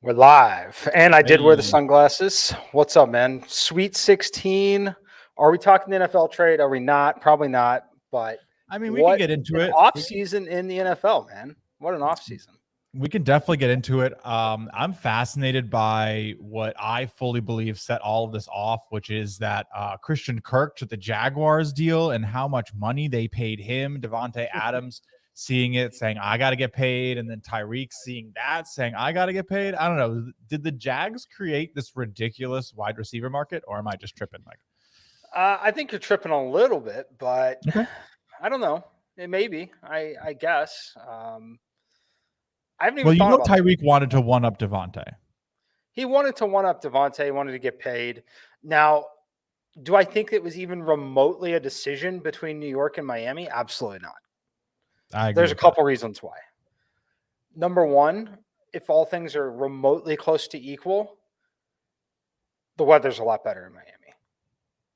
We're live, and I did wear the sunglasses. What's up, man? Sweet 16. Are we talking the NFL trade? Are we not? Probably not. But I mean, we can get into it. Off season in the NFL, man. What an off season. We can definitely get into it. I'm fascinated by what I fully believe set all of this off, which is that Christian Kirk took the Jaguars deal and how much money they paid him. Devontae Adams seeing it, saying, I got to get paid. And then Tyreek seeing that, saying, I got to get paid. I don't know. Did the Jags create this ridiculous wide receiver market, or am I just tripping, Mike? I think you're tripping a little bit, but okay. I don't know. It may be, I guess. I haven't even Well, you know Tyreek wanted to one-up Devontae. He wanted to one-up Devontae. He wanted to get paid. Now, do I think it was even remotely a decision between New York and Miami? Absolutely not. There's a couple reasons why. Number one, if all things are remotely close to equal, the weather's a lot better in Miami.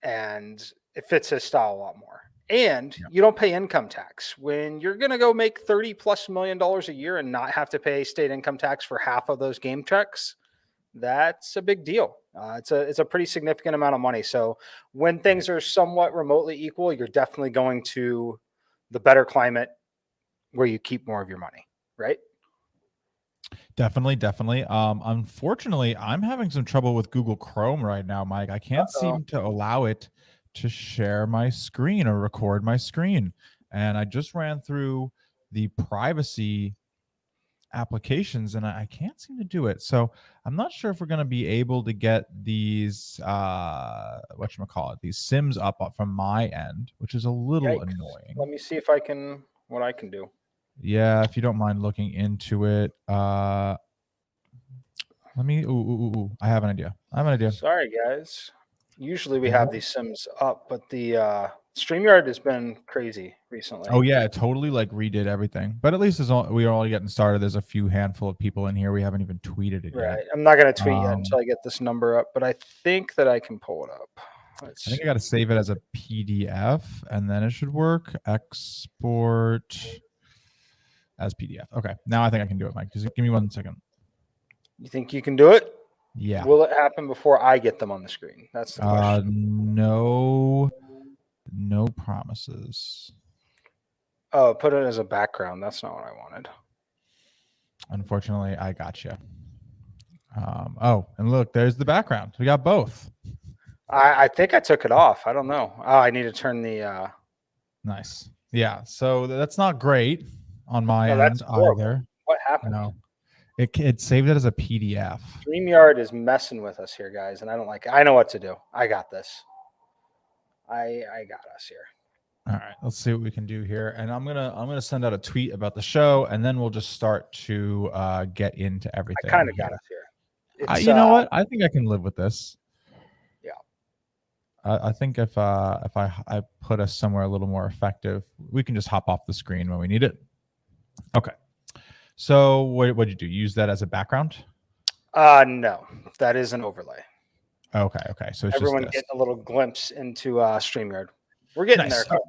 And it fits his style a lot more. And you don't pay income tax. When you're going to go make $30+ million a year and not have to pay state income tax for half of those game checks, that's a big deal. It's a pretty significant amount of money. So when things are somewhat remotely equal, you're definitely going to the better climate where you keep more of your money, right? Definitely. Unfortunately, I'm having some trouble with Google Chrome right now, Mike. I can't seem to allow it to share my screen or record my screen. And I just ran through the privacy applications and I can't seem to do it. So I'm not sure if we're going to be able to get these, these Sims up from my end, which is a little annoying. Let me see if what I can do. Yeah, if you don't mind looking into it. I have an idea. Sorry, guys. Usually we have these Sims up, but the StreamYard has been crazy recently. Oh, yeah, it totally redid everything. But at least we are all getting started. There's a handful of people in here. We haven't even tweeted it yet. Right. I'm not going to tweet yet until I get this number up, but I think that I can pull it up. I think I got to save it as a PDF, and then it should work. Export as PDF. Okay, now I think I can do it, Mike. Just give me 1 second. You think you can do it? Yeah. Will it happen before I get them on the screen? That's the question. No promises. Oh, put it as a background. That's not what I wanted. Unfortunately, I got you. And look, there's the background. We got both. I think I took it off. I don't know. Oh, I need to turn the. Nice. Yeah. So that's not great on my end either. What happened? No. It saved it as a PDF. StreamYard is messing with us here, guys, and I don't like it. I know what to do. I got this. I got us here. All right, let's see what we can do here. And I'm gonna send out a tweet about the show, and then we'll just start to get into everything. I kind of got us here. You know what? I think I can live with this. Yeah. I think if I put us somewhere a little more effective, we can just hop off the screen when we need it. Okay. So what'd you do? Use that as a background? No, that is an overlay. Okay. So it's everyone just getting a little glimpse into StreamYard. We're getting there. All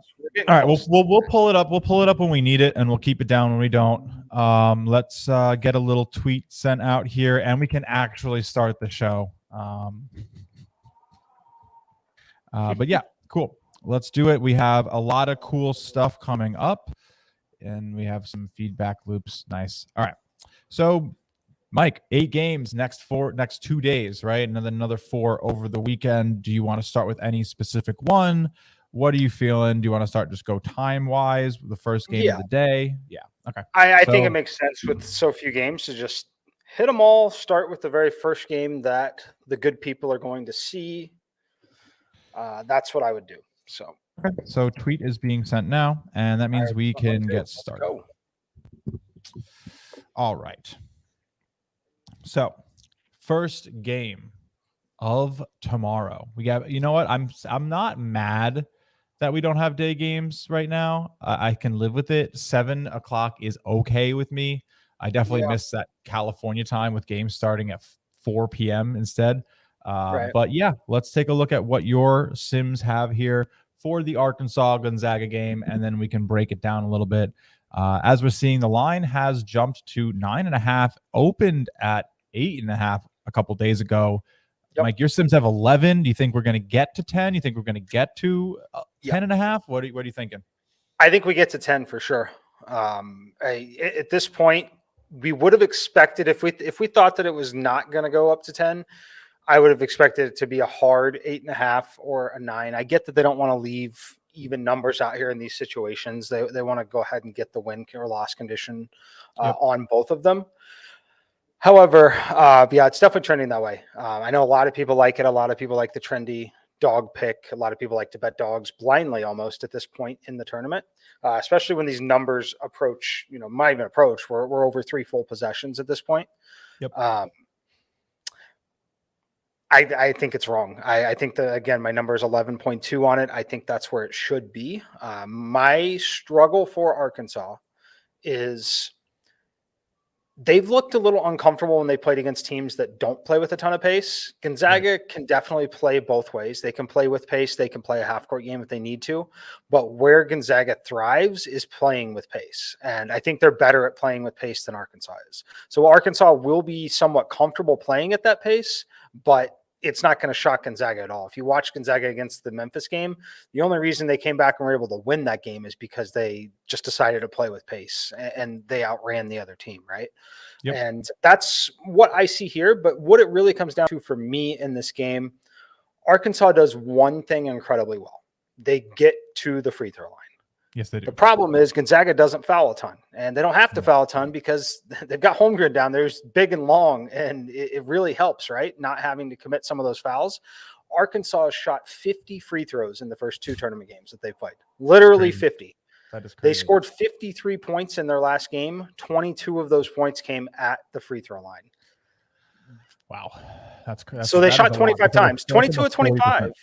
right, we'll pull it up. We'll pull it up when we need it, and we'll keep it down when we don't. Let's get a little tweet sent out here, and we can actually start the show. But yeah, cool. Let's do it. We have a lot of cool stuff coming up, and we have some feedback loops. Nice. All right. So, Mike, 8 games next 2 days, right? And then another 4 over the weekend. Do you want to start with any specific one? What are you feeling? Do you want to start just go time-wise, the first game of the day? Yeah. Okay. I think it makes sense with so few games to just hit them all, start with the very first game that the good people are going to see. That's what I would do. So. Okay. So tweet is being sent now, and that means we can get started. All right. So first game of tomorrow. We got, you know what? I'm not mad that we don't have day games right now. I can live with it. 7:00 is okay with me. I definitely miss that California time with games starting at 4 p.m. instead. Right. But yeah, let's take a look at what your Sims have here for the Arkansas Gonzaga game, and then we can break it down a little bit. As we're seeing, the line has jumped to 9.5, opened at 8.5 a couple days ago. Yep. Mike, your Sims have 11. Do you think we're going to get to 10? You think we're going to get to 10.5? What are you thinking? I think we get to 10 for sure. At this point, we would have expected if we thought that it was not going to go up to 10, I would have expected it to be a hard 8.5 or a 9. I get that they don't want to leave even numbers out here in these situations. They want to go ahead and get the win or loss condition on both of them. However, yeah, it's definitely trending that way. I know a lot of people like it. A lot of people like the trendy dog pick. A lot of people like to bet dogs blindly almost at this point in the tournament, especially when these numbers approach, might even approach. We're over 3 full possessions at this point. Yep. I think it's wrong. I think that, again, my number is 11.2 on it. I think that's where it should be. My struggle for Arkansas is they've looked a little uncomfortable when they played against teams that don't play with a ton of pace. Gonzaga can definitely play both ways. They can play with pace. They can play a half-court game if they need to. But where Gonzaga thrives is playing with pace. And I think they're better at playing with pace than Arkansas is. So Arkansas will be somewhat comfortable playing at that pace, but it's not going to shock Gonzaga at all. If you watch Gonzaga against the Memphis game, the only reason they came back and were able to win that game is because they just decided to play with pace and they outran the other team, right? Yep. And that's what I see here. But what it really comes down to for me in this game, Arkansas does one thing incredibly well. They get to the free throw line. Yes, they do. The problem is Gonzaga doesn't foul a ton, and they don't have to foul a ton because they've got Holmgren down there who's big and long, and it really helps, right? Not having to commit some of those fouls. Arkansas has shot 50 free throws in the first 2 tournament games that they've played. Literally 50. That is crazy. They scored 53 points in their last game. 22 of those points came at the free throw line. Wow. That's so they shot 25 times. 22 of 25.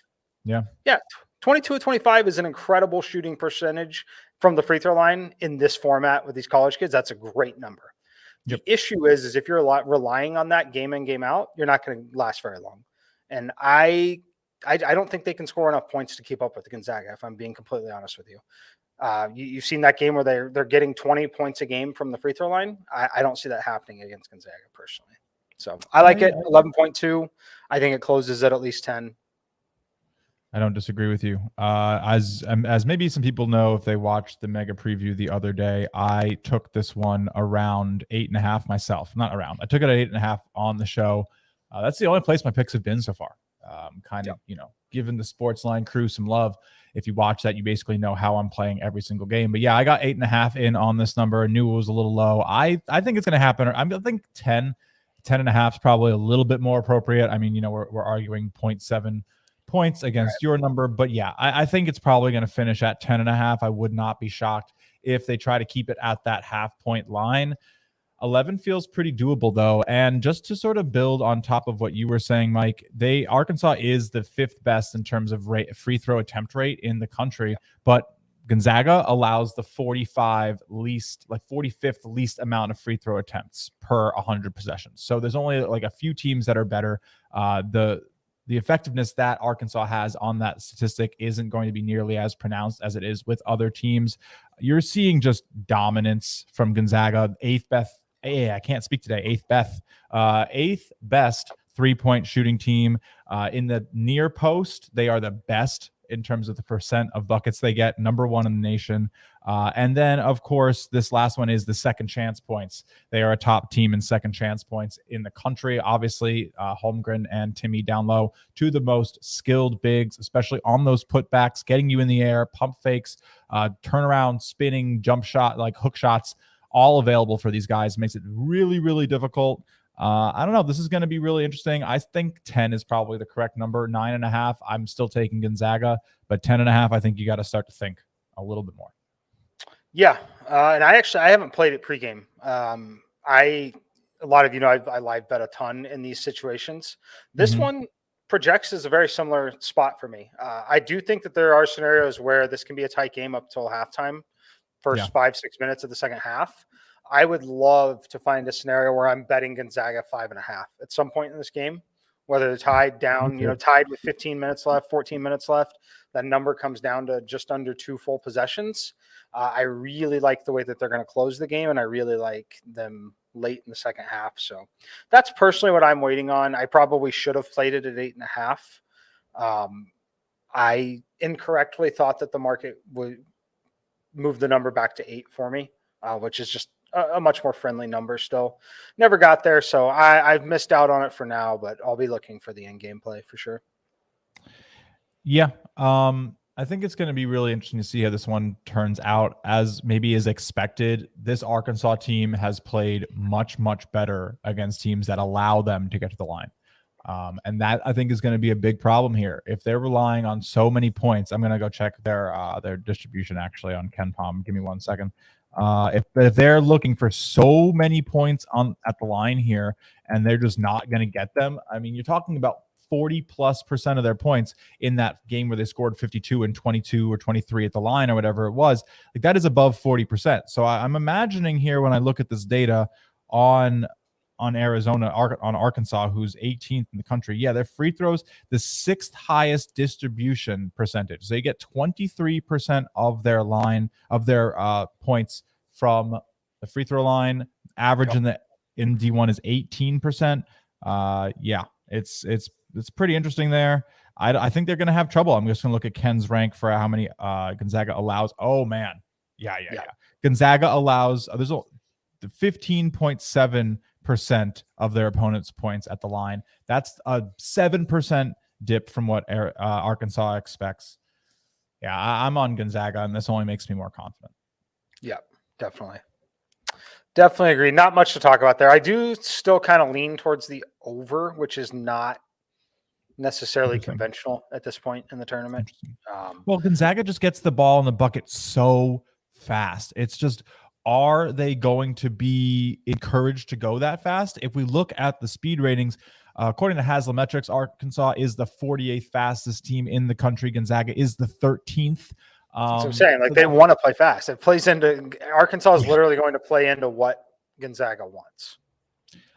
Yeah. Yeah. 22 of 25 is an incredible shooting percentage from the free throw line in this format with these college kids. That's a great number. Yep. The issue is if you're relying on that game in, game out, you're not going to last very long. And I don't think they can score enough points to keep up with Gonzaga, if I'm being completely honest with you. You've seen that game where they're getting 20 points a game from the free throw line. I don't see that happening against Gonzaga personally. So I like it. 11.2. I think it closes at least 10. I don't disagree with you. As maybe some people know, if they watched the mega preview the other day, I took this one around 8.5 myself. Not around. I took it at 8.5 on the show. That's the only place my picks have been so far. Giving the Sportsline crew some love. If you watch that, you basically know how I'm playing every single game. But yeah, I got 8.5 in on this number. I knew it was a little low. I think it's going to happen. I think 10.5 is probably a little bit more appropriate. I mean, we're arguing 0.7 points against your number, but yeah, I think it's probably going to finish at 10.5. I would not be shocked if they try to keep it at that half-point line. 11 feels pretty doable though, and just to sort of build on top of what you were saying, Mike, Arkansas is the 5th best in terms of free throw attempt rate in the country, but Gonzaga allows the 45th least amount of free throw attempts per 100 possessions. So there's only like a few teams that are better. The effectiveness that Arkansas has on that statistic isn't going to be nearly as pronounced as it is with other teams. You're seeing just dominance from Gonzaga. 8th best 3-point shooting team. In the near post, they are the best in terms of the percent of buckets they get, number 1 in the nation. And then, of course, this last one is the second chance points. They are a top team in second chance points in the country. Obviously, Holmgren and Timmy down low, 2 of the most skilled bigs, especially on those putbacks, getting you in the air, pump fakes, turnaround, spinning, jump shot, like hook shots, all available for these guys. Makes it really, really difficult. I don't know. This is going to be really interesting. I think 10 is probably the correct number. 9.5, I'm still taking Gonzaga, but 10.5, I think you got to start to think a little bit more. Yeah. And I haven't played it pregame. a lot of I live bet a ton in these situations. This one projects as a very similar spot for me. I do think that there are scenarios where this can be a tight game up till halftime, first 5-6 minutes of the second half. I would love to find a scenario where I'm betting Gonzaga 5.5 at some point in this game, whether they're tied down, tied with 15 minutes left, 14 minutes left. That number comes down to just under 2 full possessions. I really like the way that they're going to close the game, and I really like them late in the second half. So that's personally what I'm waiting on. I probably should have played it at 8.5. I incorrectly thought that the market would move the number back to 8 for me, which is just a much more friendly number still. Never got there, so I've missed out on it for now, but I'll be looking for the in-game play for sure. Yeah. I think it's going to be really interesting to see how this one turns out. As maybe is expected, this Arkansas team has played much, much better against teams that allow them to get to the line. And that I think is going to be a big problem here. If they're relying on so many points, I'm going to go check their distribution actually on KenPom. Give me 1 second. If they're looking for so many points at the line here and they're just not going to get them, I mean, you're talking about 40+% of their points in that game where they scored 52 and 22 or 23 at the line or whatever it was. Like that is above 40%. So I'm imagining here when I look at this data on Arizona, on Arkansas, who's 18th in the country. Yeah, their free throws, the 6th highest distribution percentage. So they get 23% of their points from the free throw line. Average in D1 is 18%. Yeah, it's pretty interesting there. I think they're going to have trouble. I'm just going to look at Ken's rank for how many Gonzaga allows. Oh man, yeah. Gonzaga allows there's 15.7% of their opponent's points at the line. That's a 7% dip from what Arkansas expects. Yeah, I'm on Gonzaga, and this only makes me more confident. Yeah, definitely agree. Not much to talk about there. I do still kind of lean towards the over, which is not necessarily conventional at this point in the tournament. Well, Gonzaga just gets the ball in the bucket so fast. It's just, are they going to be encouraged to go that fast? If we look at the speed ratings, according to Haslametrics, Arkansas is the 48th fastest team in the country. Gonzaga is the 13th. That's what I'm saying. Like, they want to play fast. It plays into Arkansas is literally going to play into what Gonzaga wants.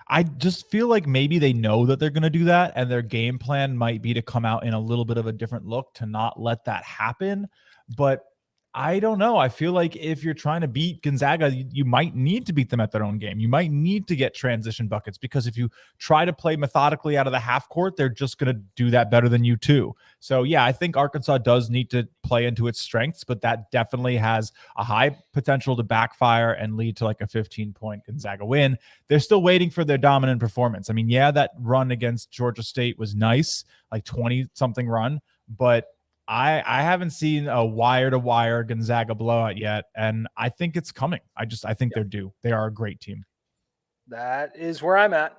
I just feel like maybe they know that they're going to do that, and their game plan might be to come out in a little bit of a different look to not let that happen. But I don't know. I feel like if you're trying to beat Gonzaga, you might need to beat them at their own game. You might need to get transition buckets, because if you try to play methodically out of the half court, they're just going to do that better than you too. So yeah, I think Arkansas does need to play into its strengths, but that definitely has a high potential to backfire and lead to like a 15-point Gonzaga win. They're still waiting for their dominant performance. I mean, yeah, that run against Georgia State was nice, like 20-something run, but I haven't seen a wire-to-wire Gonzaga blowout yet, and I think it's coming. I think they're due. They are a great team. That is where I'm at.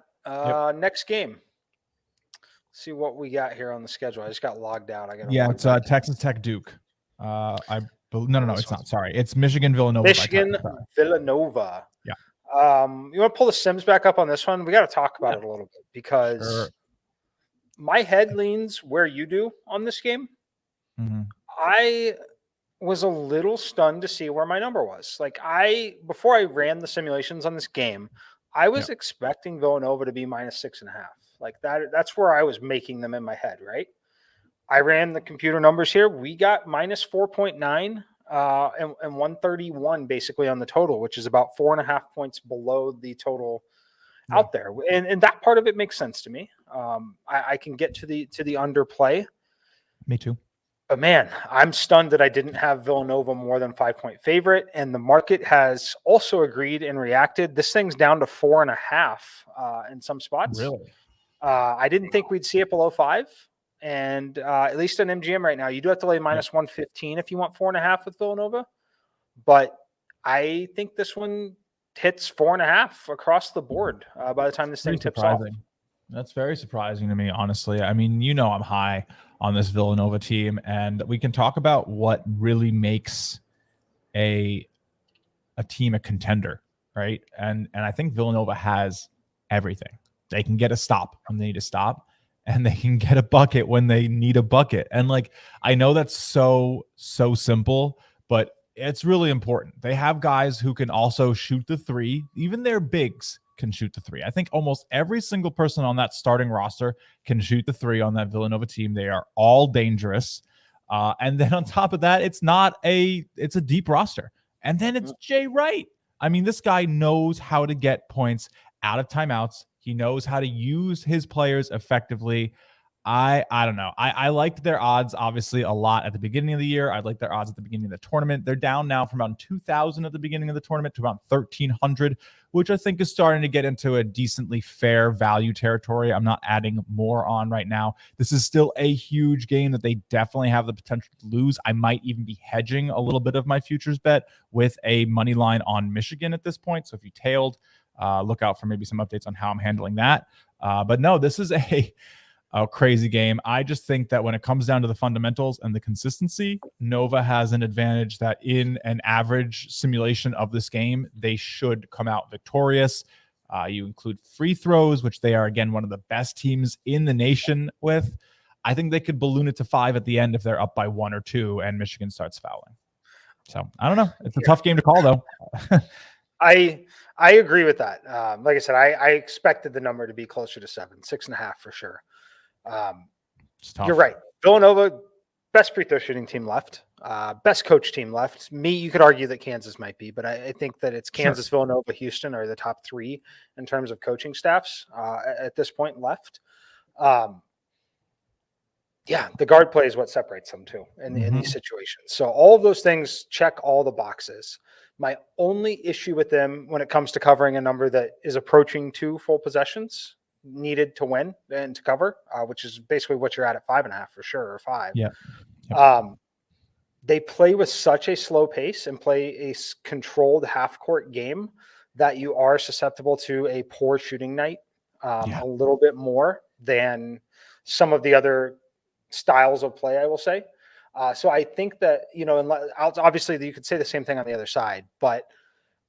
Next game. Let's see what we got here on the schedule. I just got logged out. It's Texas Tech Duke. No, it's not. Sorry, it's Michigan Villanova. Villanova. Yeah. You want to pull the Sims back up on this one? We got to talk about it a little bit, because my head leans where you do on this game. Mm-hmm. I was a little stunned to see where my number was. Like, before I ran the simulations on this game, I was expecting Villanova to be -6.5. Like that's where I was making them in my head, right? I ran the computer numbers here. We got -4.9 and 131 basically on the total, which is about 4.5 points below the total out there. And that part of it makes sense to me. I can get to the underplay. Me too. But man, I'm stunned that I didn't have Villanova more than 5-point favorite, and the market has also agreed and reacted. This thing's down to 4.5 in some spots. Really? I didn't think we'd see it below 5, and at least on MGM right now, you do have to lay -115 if you want 4.5 with Villanova. But I think this one hits 4.5 across the board by the time this thing tips off. That's very surprising to me, honestly. I mean, I'm high on this Villanova team, and we can talk about what really makes a team a contender, right? And I think Villanova has everything. They can get a stop when they need a stop, and they can get a bucket when they need a bucket. And like, I know that's so simple, but it's really important. They have guys who can also shoot the three. Even their bigs can shoot the three. I think almost every single person on that starting roster can shoot the three on that Villanova team. They are all dangerous. And then on top of that, it's a deep roster. And then it's Jay Wright. I mean, this guy knows how to get points out of timeouts. He knows how to use his players effectively. I don't know. I liked their odds, obviously, a lot at the beginning of the year. I liked their odds at the beginning of the tournament. They're down now from around 2,000 at the beginning of the tournament to around 1,300, which I think is starting to get into a decently fair value territory. I'm not adding more on right now. This is still a huge game that they definitely have the potential to lose. I might even be hedging a little bit of my futures bet with a money line on Michigan at this point. So if you tailed, look out for maybe some updates on how I'm handling that. But no, this is a crazy game. I just think that when it comes down to the fundamentals and the consistency, Nova has an advantage that in an average simulation of this game, they should come out victorious. You include free throws, which they are, again, one of the best teams in the nation with. I think they could balloon it to 5 at the end if they're up by 1 or 2 and Michigan starts fouling. So I don't know. It's a tough game to call, though. I agree with that. Like I said, I expected the number to be closer to 7, 6.5 for sure. You're right. Villanova, best free throw shooting team left, best coach team left. You could argue that Kansas might be, but I think that it's Kansas, sure. Villanova, Houston are the top 3 in terms of coaching staffs at this point left. Yeah, the guard play is what separates them too in these situations. So all of those things check all the boxes. My only issue with them when it comes to covering a number that is approaching 2 full possessions needed to win and to cover, which is basically what you're at 5.5 for sure, or 5. Yeah. They play with such a slow pace and play a controlled half-court game that you are susceptible to a poor shooting night a little bit more than some of the other styles of play, I will say. So I think that, obviously you could say the same thing on the other side, but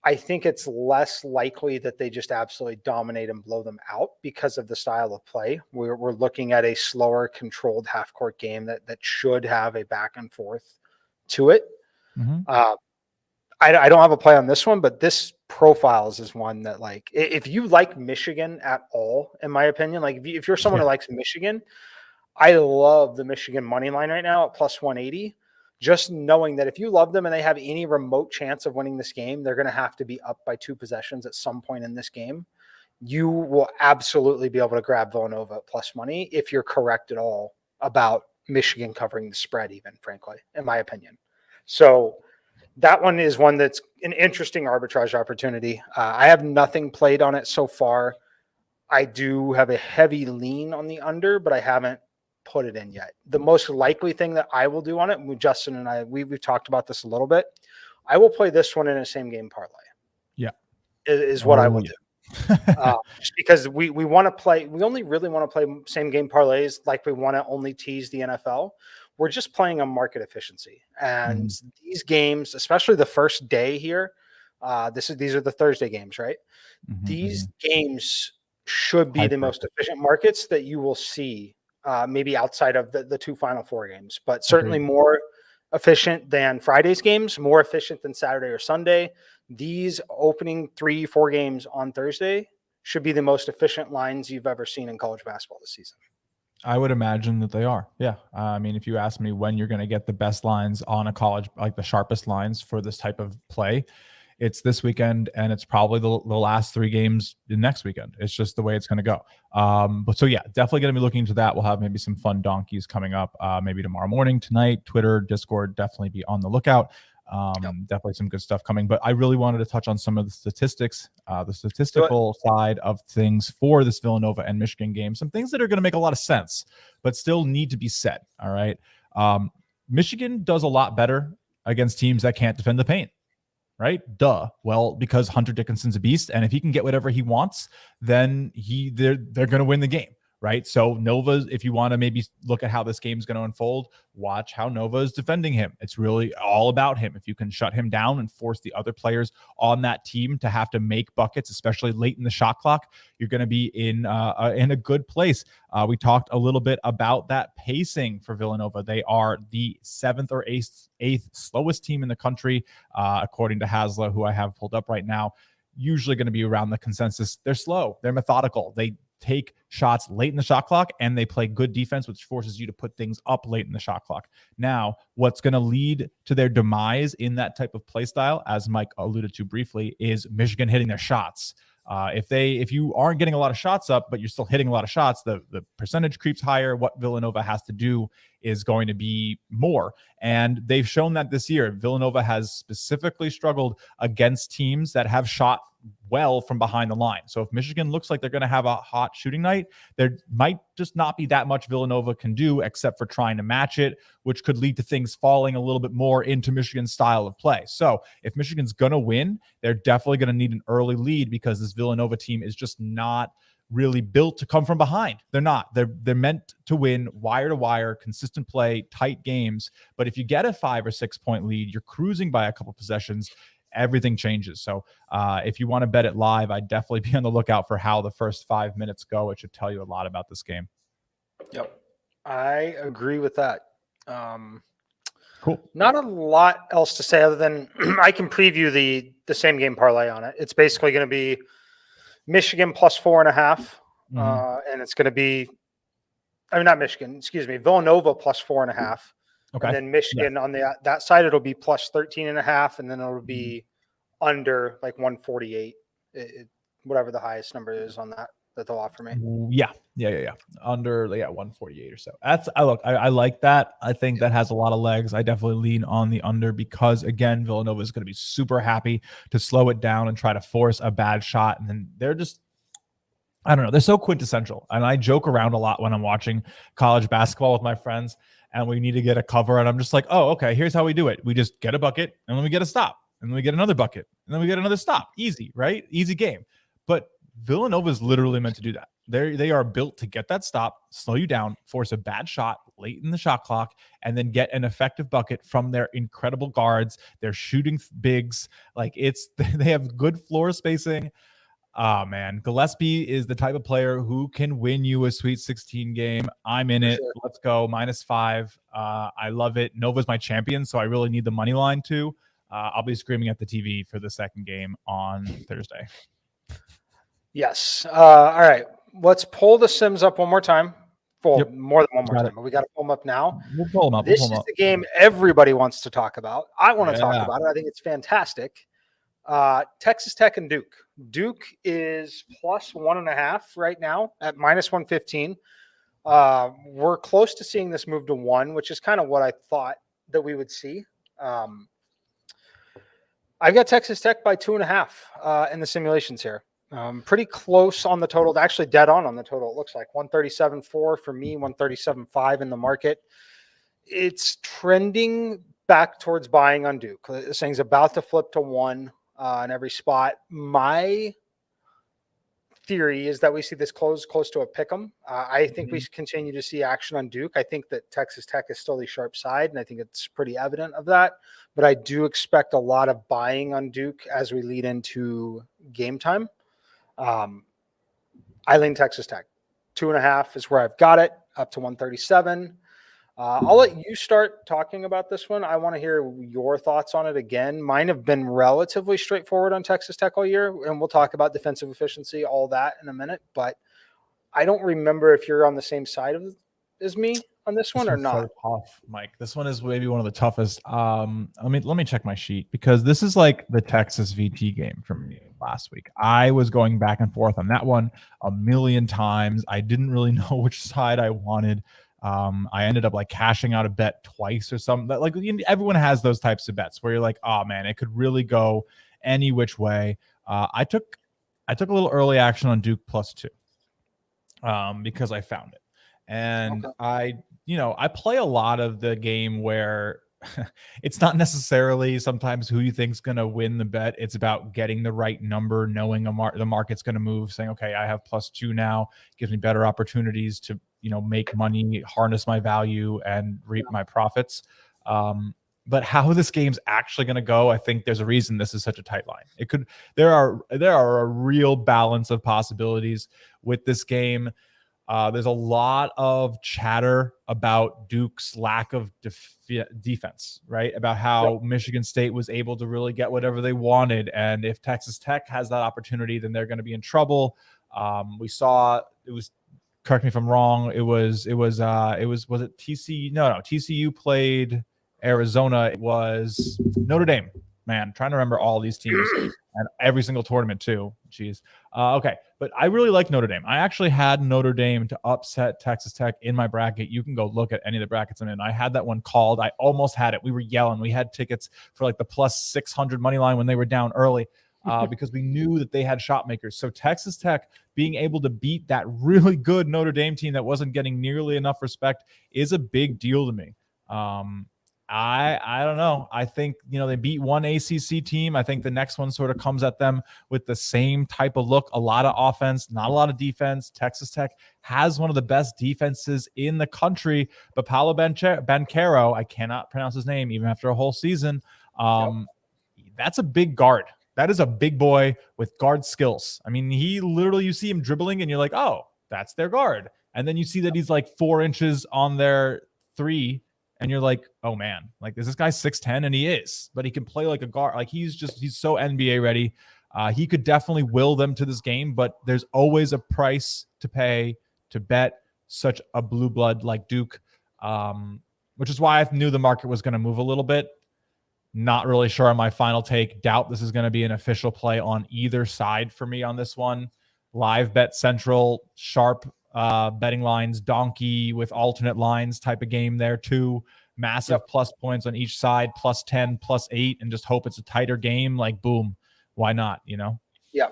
I think it's less likely that they just absolutely dominate and blow them out because of the style of play. We're looking at a slower, controlled half-court game that should have a back and forth to it. I don't have a play on this one, but this profiles is one that, like, if you like Michigan at all, in my opinion, like if you're someone who likes Michigan, I love the Michigan money line right now at plus 180. Just knowing that if you love them and they have any remote chance of winning this game, they're going to have to be up by 2 possessions at some point in this game. You will absolutely be able to grab Villanova at plus money if you're correct at all about Michigan covering the spread, even, frankly, in my opinion. So that one is one that's an interesting arbitrage opportunity. I have nothing played on it so far. I do have a heavy lean on the under, but I haven't put it in yet. The most likely thing that I will do on it, Justin and I, we've talked about this a little bit. I will play this one in a same game parlay. Yeah, is what I will do. Just because we want to play, we only really want to play same game parlays like we want to only tease the NFL. We're just playing on market efficiency, and these games, especially the first day here, these are the Thursday games, right? These games should be the most efficient markets that you will see. Maybe outside of the 2 Final Four games, but certainly more efficient than Friday's games, more efficient than Saturday or Sunday. These opening 3-4 games on Thursday should be the most efficient lines you've ever seen in college basketball this season. I would imagine that they are. Yeah. I mean, if you ask me when you're going to get the best lines on a college, like the sharpest lines for this type of play, it's this weekend, and it's probably the last 3 games the next weekend. It's just the way it's going to go. But so, yeah, definitely going to be looking into that. We'll have maybe some fun donkeys coming up maybe tomorrow morning, tonight, Twitter, Discord, definitely be on the lookout. Definitely some good stuff coming. But I really wanted to touch on some of the statistics, the statistical side of things for this Villanova and Michigan game. Some things that are going to make a lot of sense, but still need to be said. All right. Michigan does a lot better against teams that can't defend the paint. Right? Duh. Well, because Hunter Dickinson's a beast, and if he can get whatever he wants, then they're going to win the game. right? So Nova's, if you want to maybe look at how this game's going to unfold, watch how Nova is defending him. It's really all about him. If you can shut him down and force the other players on that team to have to make buckets, especially late in the shot clock, you're going to be in a good place. We talked a little bit about that pacing for Villanova. They are the 7th or 8th slowest team in the country, according to Hasla, who I have pulled up right now. Usually going to be around the consensus. They're slow. They're methodical. They take shots late in the shot clock, and they play good defense, which forces you to put things up late in the shot clock. Now, what's going to lead to their demise in that type of play style, as Mike alluded to briefly, is Michigan hitting their shots. If you aren't getting a lot of shots up, but you're still hitting a lot of shots, the percentage creeps higher. What Villanova has to do is going to be more. And they've shown that this year. Villanova has specifically struggled against teams that have shot well from behind the line. So if Michigan looks like they're going to have a hot shooting night, there might just not be that much Villanova can do except for trying to match it, which could lead to things falling a little bit more into Michigan's style of play. So if Michigan's going to win, they're definitely going to need an early lead, because this Villanova team is just not really built to come from behind. They're not. They're meant to win wire to wire, consistent play, tight games. But if you get a 5 or 6 point lead, you're cruising by a couple possessions, everything changes. So if you want to bet it live, I'd definitely be on the lookout for how the first 5 minutes go. It should tell you a lot about this game. Yep. I agree with that. Cool. Not a lot else to say other than I can preview the same game parlay on it. It's basically going to be Michigan plus 4.5. And it's going to be, not Michigan, excuse me, Villanova plus 4.5. Okay. And then Michigan on that side, it'll be plus 13.5, and then it'll be under like 148, whatever the highest number is on that they'll offer me. Yeah. Under 148 or so. I like that. I think that has a lot of legs. I definitely lean on the under, because again, Villanova is going to be super happy to slow it down and try to force a bad shot. And then they're just, I don't know, they're so quintessential. And I joke around a lot when I'm watching college basketball with my friends, and we need to get a cover. And I'm just like, oh, okay, here's how we do it. We just get a bucket, and then we get a stop, and then we get another bucket, and then we get another stop. Easy, right? Easy game. But Villanova is literally meant to do that. They are built to get that stop, slow you down, force a bad shot late in the shot clock, and then get an effective bucket from their incredible guards. They're shooting bigs. They have good floor spacing. Oh, man. Gillespie is the type of player who can win you a Sweet 16 game. I'm in it. Sure. Let's go. -5. I love it. Nova's my champion, so I really need the money line too. I'll be screaming at the TV for the second game on Thursday. Yes. All right. Let's pull the Sims up one more time. More than one more time, but we got to pull them up now. We'll pull them up. This is the game everybody wants to talk about. I want to talk about it. I think it's fantastic. Texas Tech and Duke. Duke is plus 1.5 right now at -115. We're close to seeing this move to 1, which is kind of what I thought that we would see. I've got Texas Tech by 2.5 in the simulations here. Pretty close on the total, actually dead on the total. It looks like 137.4 for me, 137.5 in the market. It's trending back towards buying on Duke. This thing's about to flip to 1 in every spot. My theory is that we see this close to a pick'em. I think we continue to see action on Duke. I think that Texas Tech is still the sharp side, and I think it's pretty evident of that. But I do expect a lot of buying on Duke as we lead into game time. I lean Texas Tech. 2.5 is where I've got it, up to 137. I'll let you start talking about this one. I want to hear your thoughts on it again. Mine have been relatively straightforward on Texas Tech all year, and we'll talk about defensive efficiency, all that in a minute. But I don't remember if you're on the same side as me on this one or not. So tough, Mike. This one is maybe one of the toughest. Let me check my sheet, because this is like the Texas VT game from me last week. I was going back and forth on that one a million times. I didn't really know which side I wanted. I ended up like cashing out a bet twice or something. Like everyone has those types of bets where you're like, oh man, it could really go any which way. I took a little early action on Duke +2 because I found it. And okay. I play a lot of the game where it's not necessarily sometimes who you think's going to win the bet. It's about getting the right number, knowing the market's going to move, saying, okay, I have +2 now, gives me better opportunities to, make money, harness my value, and reap my profits. But how this game's actually going to go, I think there's a reason this is such a tight line. There are a real balance of possibilities with this game. There's a lot of chatter about Duke's lack of defense, right? About how Michigan State was able to really get whatever they wanted. And if Texas Tech has that opportunity, then they're going to be in trouble. We saw correct me if I'm wrong. Was it TCU? No, TCU played Arizona. It was Notre Dame. Man, trying to remember all these teams and every single tournament too. Jeez. Okay, but I really like Notre Dame. I actually had Notre Dame to upset Texas Tech in my bracket. You can go look at any of the brackets I'm in. I had that one called. I almost had it. We were yelling. We had tickets for like the +600 money line when they were down early because we knew that they had shot makers. So Texas Tech being able to beat that really good Notre Dame team that wasn't getting nearly enough respect is a big deal to me. I don't know. I think, they beat one ACC team. I think the next one sort of comes at them with the same type of look, a lot of offense, not a lot of defense. Texas Tech has one of the best defenses in the country, but Paolo Banchero, I cannot pronounce his name even after a whole season. That's a big guard. That is a big boy with guard skills. I mean, he literally, you see him dribbling and you're like, oh, that's their guard. And then you see that he's like 4 inches on their 3. And you're like, oh man, like, is this guy 6'10"? And he is, but he can play like a guard. Like he's so NBA ready. He could definitely will them to this game, but there's always a price to pay to bet such a blue blood like Duke, which is why I knew the market was going to move a little bit. Not really sure on my final take. Doubt this is going to be an official play on either side for me on this one. Live Bet Central, sharp betting lines, donkey with alternate lines type of game there too. Massive plus points on each side, +10, +8, and just hope it's a tighter game. Like, boom, why not? Yeah,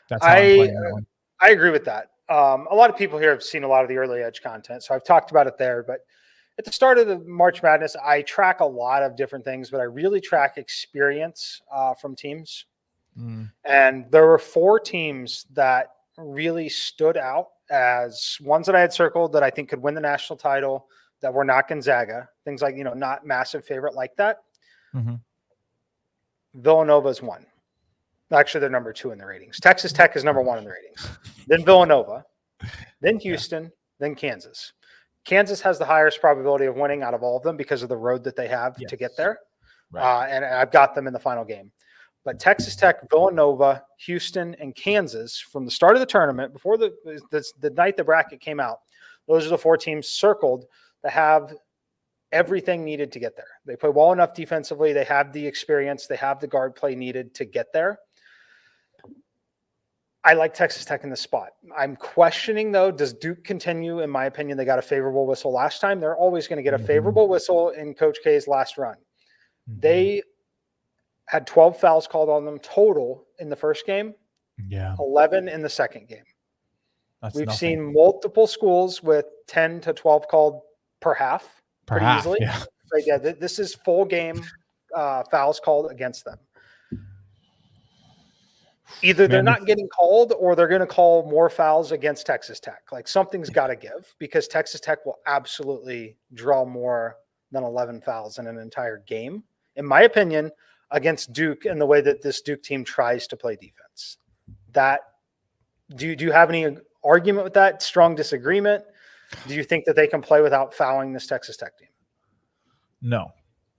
that's how I'm playing that one. I agree with that. A lot of people here have seen a lot of the early edge content, so I've talked about it there. But at the start of the March Madness, I track a lot of different things, but I really track experience from teams. And there were 4 teams that really stood out as ones that I had circled that I think could win the national title, that were not Gonzaga, things like, not massive favorite like that. Villanova's 1. Actually, they're number 2 in the ratings. Texas Tech is number 1 in the ratings. Then Villanova, then Houston, then Kansas. Kansas has the highest probability of winning out of all of them because of the road that they have to get there. Right. And I've got them in the final game. But Texas Tech, Villanova, Houston, and Kansas from the start of the tournament, before the night the bracket came out, those are the 4 teams circled that have everything needed to get there. They play well enough defensively. They have the experience. They have the guard play needed to get there. I like Texas Tech in this spot. I'm questioning, though, does Duke continue? In my opinion, they got a favorable whistle last time. They're always going to get a favorable whistle in Coach K's last run. They had 12 fouls called on them total in the first game, 11 in the second game. We've seen multiple schools with 10 to 12 called per half pretty easily. Yeah. But yeah, this is full game fouls called against them. Either they're not getting called or they're going to call more fouls against Texas Tech. Like, something's got to give, because Texas Tech will absolutely draw more than 11 fouls in an entire game, in my opinion, against Duke and the way that this Duke team tries to play defense. Do you have any argument with that? Strong disagreement? Do you think that they can play without fouling this Texas Tech team? No,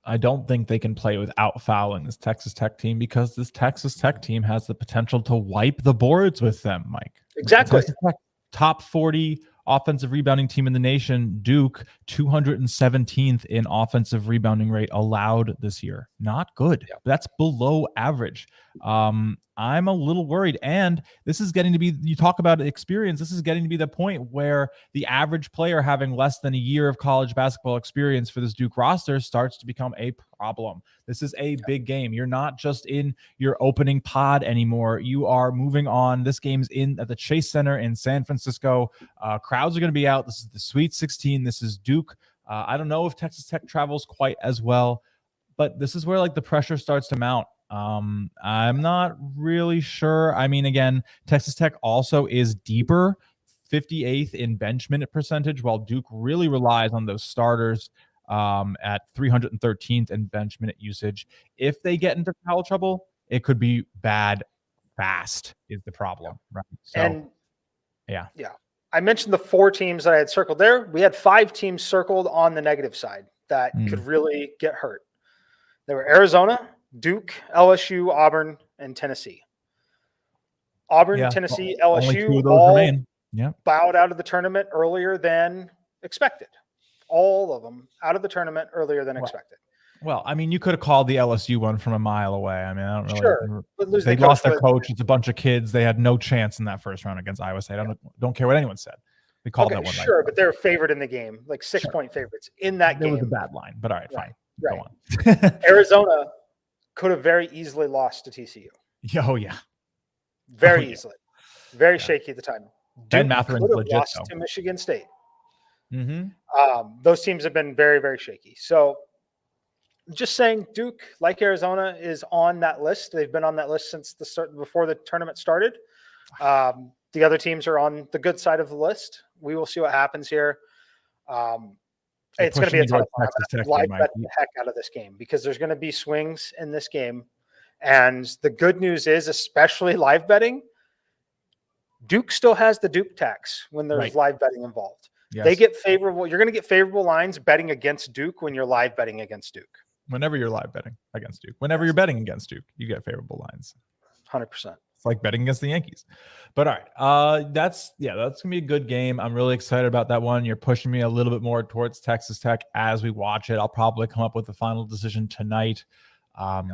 I don't think they can play without fouling this Texas Tech team, because this Texas Tech team has the potential to wipe the boards with them, Mike. Exactly. Texas Tech, top 40 offensive rebounding team in the nation. Duke, 217th in offensive rebounding rate allowed this year. Not good. Yeah. That's below average. I'm a little worried. And this is getting to be, you talk about experience, this is getting to be the point where the average player having less than a year of college basketball experience for this Duke roster starts to become a problem. This is a big game. You're not just in your opening pod anymore. You are moving on. This game's in at the Chase Center in San Francisco. Crowds are going to be out. This is the Sweet 16. This is Duke I don't know if Texas Tech travels quite as well, but this is where like the pressure starts to mount. I'm not really sure. I mean, again, Texas Tech also is deeper, 58th in bench minute percentage, while Duke really relies on those starters at 313th in bench minute usage. If they get into foul trouble, it could be bad fast is the problem, right? So, and yeah. I mentioned the 4 teams that I had circled there. We had 5 teams circled on the negative side that could really get hurt. There were Arizona, Duke, LSU, Auburn, and Tennessee. Auburn, Tennessee, LSU only 2 of those all remain. Bowed out of the tournament earlier than expected. All of them out of the tournament earlier than expected. Well, I mean, you could have called the LSU one from a mile away. I mean, I don't really. Sure, they lost their coach. It's a bunch of kids. They had no chance in that first round against Iowa State. I don't care what anyone said. We called that one. Sure, but they're favored in the game, like 6-point favorites in that game. It was a bad line, but all right, fine. Right. Go on. Arizona could have very easily lost to TCU. Oh, yeah. Very easily. Very shaky at the time. Ben Matherin's legit, lost to Michigan State. Those teams have been very, very shaky. So just saying, Duke, like Arizona, is on that list. They've been on that list since the start, before the tournament started. The other teams are on the good side of the list. We will see what happens here. It's going to be a tough one. Live bet the heck out of this game because there's going to be swings in this game. And the good news is, especially live betting, Duke still has the Duke tax when there's live betting involved. Yes. They get favorable. You're going to get favorable lines betting against Duke when you're live betting against Duke. Whenever you're live betting against Duke, whenever you're betting against Duke, you get favorable lines. 100%. It's like betting against the Yankees. But all right, that's gonna be a good game. I'm really excited about that one. You're pushing me a little bit more towards Texas Tech as we watch it. I'll probably come up with the final decision tonight.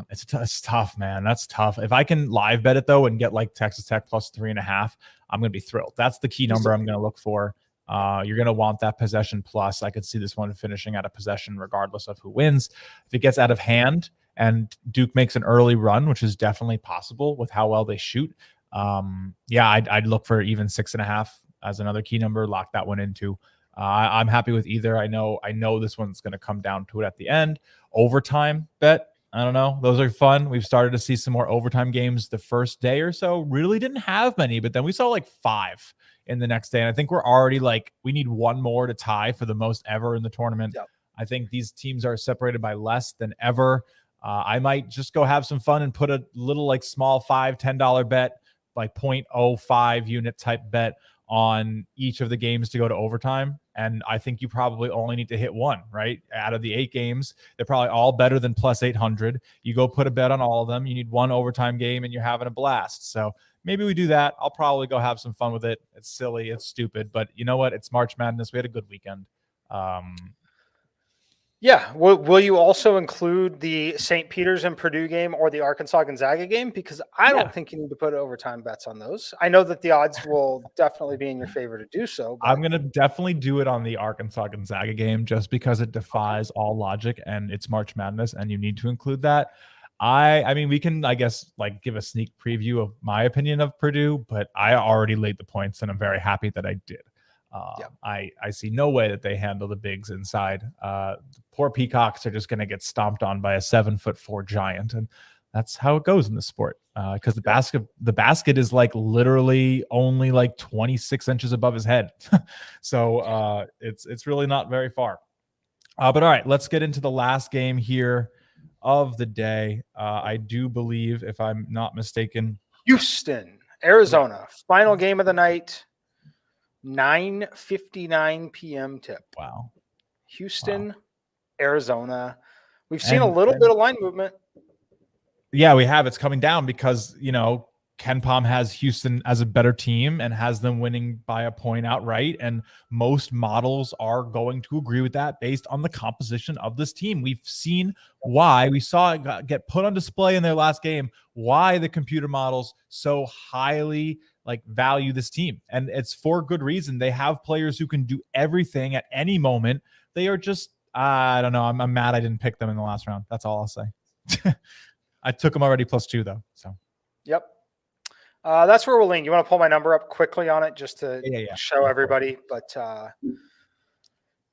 It's tough, man. That's tough. If I can live bet it though and get like Texas Tech plus 3.5, I'm gonna be thrilled. That's the key number I'm gonna look for. You're going to want that possession plus. I could see this one finishing at a possession regardless of who wins. If it gets out of hand and Duke makes an early run, which is definitely possible with how well they shoot, I'd look for even 6.5 as another key number. Lock that one into. I'm happy with either. I know this one's going to come down to it at the end. Overtime bet. I don't know. Those are fun. We've started to see some more overtime games the first day or so. Really didn't have many, but then we saw like 5 in the next day. And I think we're already like, we need one more to tie for the most ever in the tournament. Yep. I think these teams are separated by less than ever. I might just go have some fun and put a little like small $5, $10 bet, like 0.05 unit type bet on each of the games to go to overtime. And I think you probably only need to hit one, right? Out of the 8 games, they're probably all better than plus 800. You go put a bet on all of them. You need one overtime game and you're having a blast. So maybe we do that. I'll probably go have some fun with it. It's silly. It's stupid. But you know what? It's March Madness. We had a good weekend. Will you also include the St. Peter's and Purdue game or the Arkansas Gonzaga game? Because I don't think you need to put overtime bets on those. I know that the odds will definitely be in your favor to do so. But I'm going to definitely do it on the Arkansas Gonzaga game just because it defies all logic and it's March Madness and you need to include that. I mean, we can, I guess, like give a sneak preview of my opinion of Purdue, but I already laid the points and I'm very happy that I did. I see no way that they handle the bigs inside. Poor Peacocks are just going to get stomped on by a 7'4" giant. And that's how it goes in the sport. Because the basket is like literally only like 26 inches above his head. So it's really not very far. But all right, let's get into the last game here of the day. I do believe, if I'm not mistaken, Houston, Arizona, final game of the night, 9:59 p.m. tip. Wow. Houston, Arizona. We've seen a little bit of line movement. Yeah, we have. It's coming down because, Ken Pom has Houston as a better team and has them winning by a point outright. And most models are going to agree with that based on the composition of this team. We've seen why. We saw it get put on display in their last game, why the computer models so highly value this team. And it's for good reason. They have players who can do everything at any moment. They are just, I don't know. I'm mad I didn't pick them in the last round. That's all I'll say. I took them already +2 though. So. Yep. That's where we'll lean. You want to pull my number up quickly on it just to show everybody. But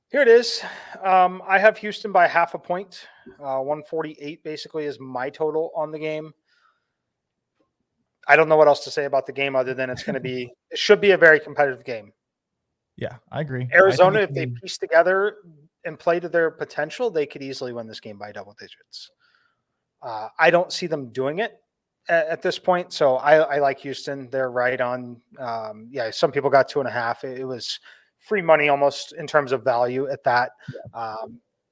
Here it is. I have Houston by half a point. 148 basically is my total on the game. I don't know what else to say about the game other than it should be a very competitive game. Yeah, I agree. Arizona, if they piece together and play to their potential, they could easily win this game by double digits. I don't see them doing it at this point. So I like Houston. They're right on. Some people got 2.5. It was free money almost in terms of value at that.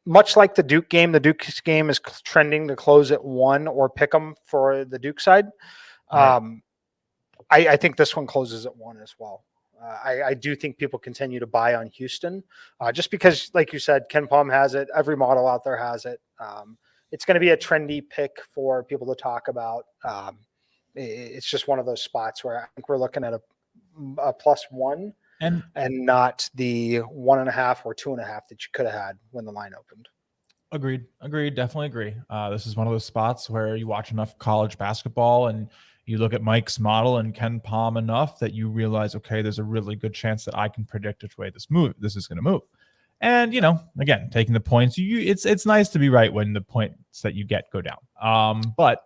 Much like the Duke game is trending to close at 1 or pick them for the Duke side. Right. I think this one closes at 1 as well. I do think people continue to buy on Houston just because, like you said, Ken Palm has it. Every model out there has it. It's going to be a trendy pick for people to talk about. It's just one of those spots where I think we're looking at a +1 and not the 1.5 or 2.5 that you could have had when the line opened. Agreed. Definitely agree. This is one of those spots where you watch enough college basketball and you look at Mike's model and Ken Palm enough that you realize, okay, there's a really good chance that I can predict which way this is going to move. And, again, taking the points, it's nice to be right when the points that you get go down. But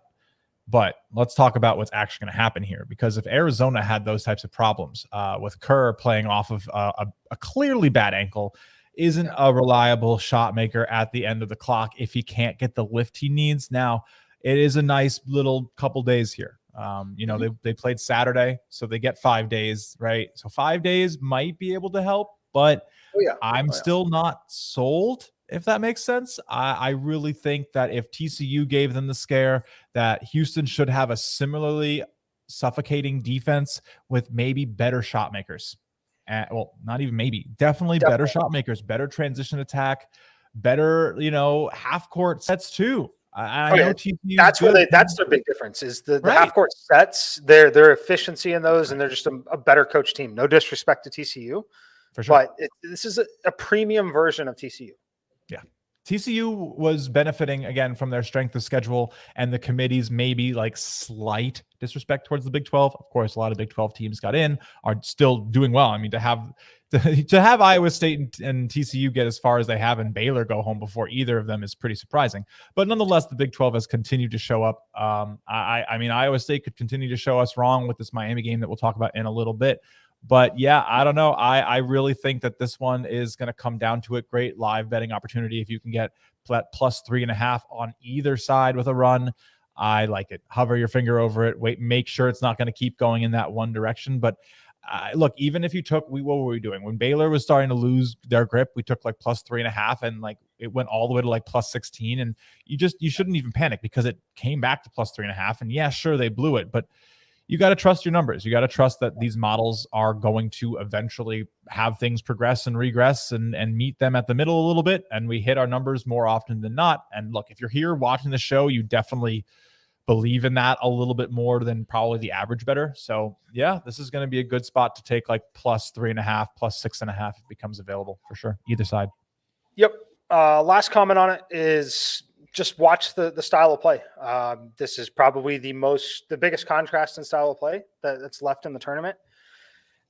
let's talk about what's actually going to happen here, because if Arizona had those types of problems with Kerr playing off of a clearly bad ankle, isn't a reliable shot maker at the end of the clock if he can't get the lift he needs. Now, it is a nice little couple days here. They played Saturday, so they get 5 days, right? So 5 days might be able to help, but I'm still not sold, if that makes sense. I really think that if TCU gave them the scare, that Houston should have a similarly suffocating defense with maybe better shot makers. Not even maybe, definitely better shot makers, better transition attack, better, half court sets too. I know TCU. That's their big difference is the half court sets, their efficiency in those, and they're just a better coach team. No disrespect to TCU, for sure, but this is a premium version of TCU. Yeah. TCU was benefiting again from their strength of schedule and the committee's maybe like slight disrespect towards the Big 12. Of course, a lot of Big 12 teams got in, are still doing well. I mean, to have Iowa State and TCU get as far as they have and Baylor go home before either of them is pretty surprising. But nonetheless, the Big 12 has continued to show up. I mean, Iowa State could continue to show us wrong with this Miami game that we'll talk about in a little bit. But yeah, I don't know. I really think that this one is going to come down to it. Great live betting opportunity if you can get +3.5 on either side with a run. I like it. Hover your finger over it. Wait, make sure it's not going to keep going in that one direction. But look, even if you took, what were we doing when Baylor was starting to lose their grip? We took like +3.5, and like it went all the way to like +16. And you shouldn't even panic because it came back to +3.5. And yeah, sure, they blew it, but you got to trust your numbers. You got to trust that these models are going to eventually have things progress and regress and meet them at the middle a little bit. And we hit our numbers more often than not. And look, if you're here watching the show, you definitely believe in that a little bit more than probably the average bettor. So yeah, this is going to be a good spot to take like +3.5, +6.5 if it becomes available for sure. Either side. Yep. Last comment on it is just watch the style of play. This is probably the biggest contrast in style of play that's left in the tournament.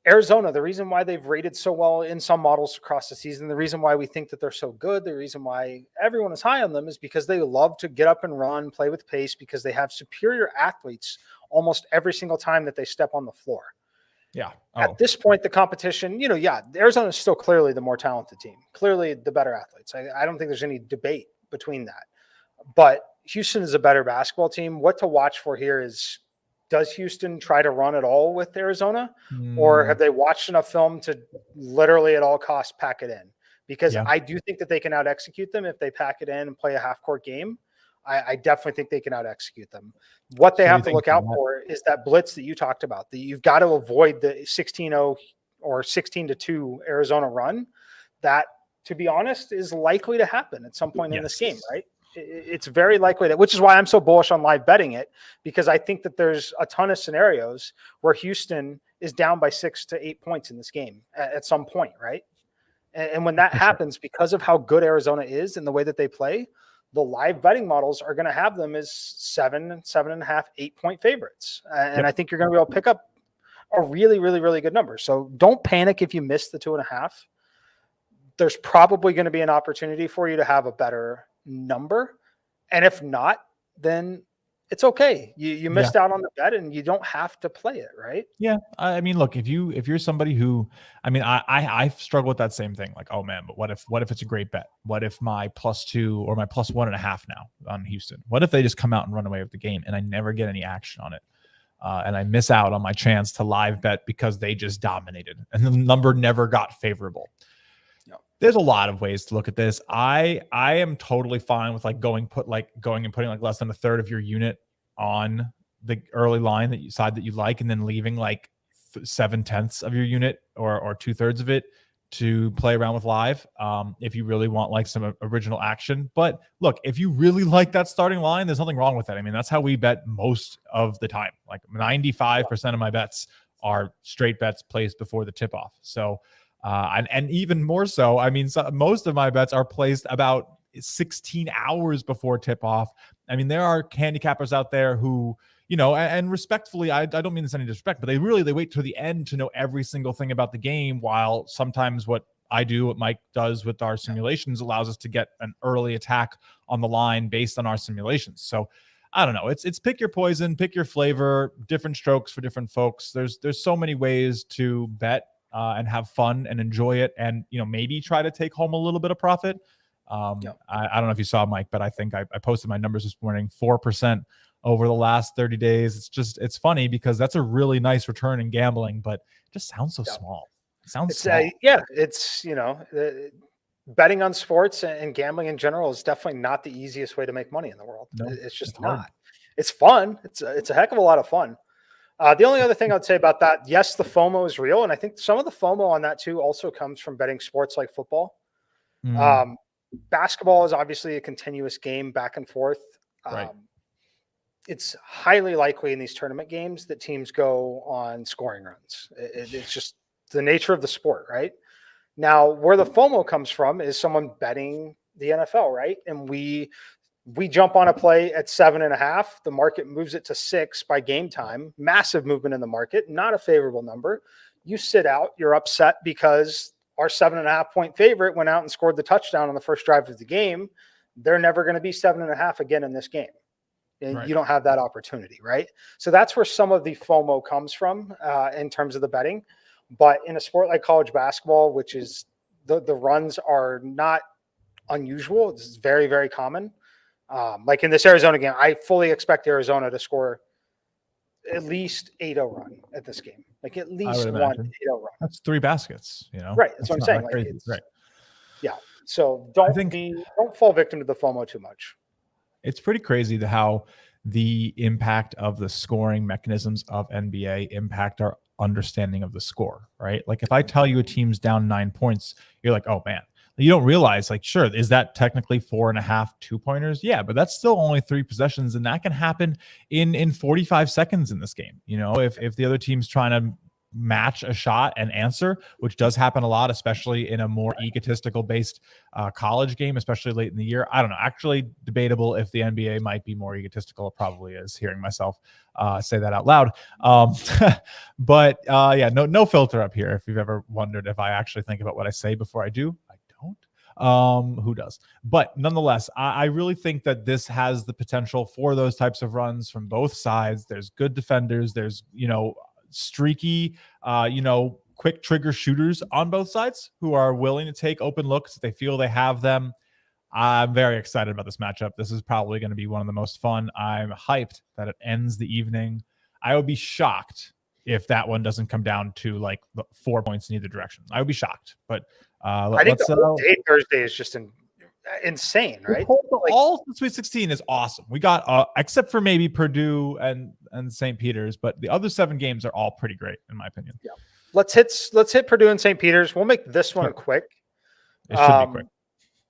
Arizona, the reason why they've rated so well in some models across the season, the reason why we think that they're so good, the reason why everyone is high on them is because they love to get up and run, play with pace, because they have superior athletes almost every single time that they step on the floor. Yeah. At this point, the competition, Arizona is still clearly the more talented team, clearly the better athletes. I don't think there's any debate between that. But Houston is a better basketball team. What to watch for here is, does Houston try to run at all with Arizona? Or have they watched enough film to literally at all costs pack it in? Because I do think that they can out-execute them if they pack it in and play a half-court game. I definitely think they can out-execute them. What they have to look out for is that blitz that you talked about. You've got to avoid the 16-0 or 16-2 Arizona run. That, to be honest, is likely to happen at some point in this game, right? It's very likely that, which is why I'm so bullish on live betting it, because I think that there's a ton of scenarios where Houston is down by 6 to 8 points in this game at some point, right? And when that happens, because of how good Arizona is and the way that they play, the live betting models are going to have them as 7, 7.5, 8 point favorites. And I think you're going to be able to pick up a really, really, really good number. So don't panic if you miss the 2.5. there's probably going to be an opportunity for you to have a better number. And if not, then it's okay. You missed out on the bet and you don't have to play it, right? Yeah. I mean, look, if you're somebody who, I mean, I struggle with that same thing. Like, oh man, but what if it's a great bet? What if my +2 or my +1.5 now on Houston? What if they just come out and run away with the game and I never get any action on it? And I miss out on my chance to live bet because they just dominated and the number never got favorable. There's a lot of ways to look at this. I am totally fine with going and putting less than a third of your unit on the early line that you side that you like, and then leaving 7/10 of your unit or 2/3 of it to play around with live. If you really want some original action. But look, if you really like that starting line, there's nothing wrong with that. I mean, that's how we bet most of the time. 95% of my bets are straight bets placed before the tip off. So, and even more so, I mean, most of my bets are placed about 16 hours before tip off. I mean, there are handicappers out there who, and respectfully, I don't mean this any disrespect, but they wait till the end to know every single thing about the game, while sometimes what Mike does with our simulations allows us to get an early attack on the line based on our simulations. So I don't know. It's pick your poison, pick your flavor, different strokes for different folks. There's so many ways to bet and have fun and enjoy it, and maybe try to take home a little bit of profit. I don't know if you saw, Mike, but I think I posted my numbers this morning, 4% over the last 30 days. It's funny because that's a really nice return in gambling, but it just sounds so small. It sounds small. It's, betting on sports and gambling in general is definitely not the easiest way to make money in the world. No, it's just not. Hard. It's fun. It's a heck of a lot of fun. The only other thing I'd say about that, yes, the FOMO is real. And I think some of the FOMO on that too also comes from betting sports like football. Basketball is obviously a continuous game back and forth. Right. It's highly likely in these tournament games that teams go on scoring runs. It's just the nature of the sport, right? Now, where the FOMO comes from is someone betting the NFL, right? And we jump on a play at 7.5. The market moves it to 6 by game time. Massive movement in the market, not a favorable number. You sit out, you're upset because our 7.5 point favorite went out and scored the touchdown on the first drive of the game. They're never going to be 7.5 again in this game. And you don't have that opportunity, right? So that's where some of the FOMO comes from in terms of the betting. But in a sport like college basketball, which is the runs are not unusual. It's very, very common. Like in this Arizona game, I fully expect Arizona to score at least 8-0 run at this game. Like at least one 8-0 run. That's 3 baskets, Right. That's what I'm saying. Right. Yeah. So don't fall victim to the FOMO too much. It's pretty crazy how the impact of the scoring mechanisms of NBA impact our understanding of the score, right? Like if I tell you a team's down 9 points, you're like, oh man. You don't realize, sure, is that technically 4.5 2-pointers? Yeah, but that's still only 3 possessions, and that can happen in 45 seconds in this game. If the other team's trying to match a shot and answer, which does happen a lot, especially in a more egotistical based college game, especially late in the year. I don't know. Actually, debatable if the NBA might be more egotistical. It probably is, hearing myself say that out loud. But no filter up here. If you've ever wondered if I actually think about what I say before I do, I don't. Who does? But nonetheless, I really think that this has the potential for those types of runs from both sides. There's good defenders. There's, streaky, quick trigger shooters on both sides who are willing to take open looks if they feel they have them. I'm very excited about this matchup. This is probably going to be one of the most fun. I'm hyped that it ends the evening. I would be shocked if that one doesn't come down to 4 points in either direction. I would be shocked. But I think the whole day Thursday is just insane, right? All the Sweet 16 is awesome. We got except for maybe Purdue and St. Peter's, but the other 7 games are all pretty great in my opinion. Yeah. Let's hit Purdue and St. Peter's. We'll make this one quick. It should be quick.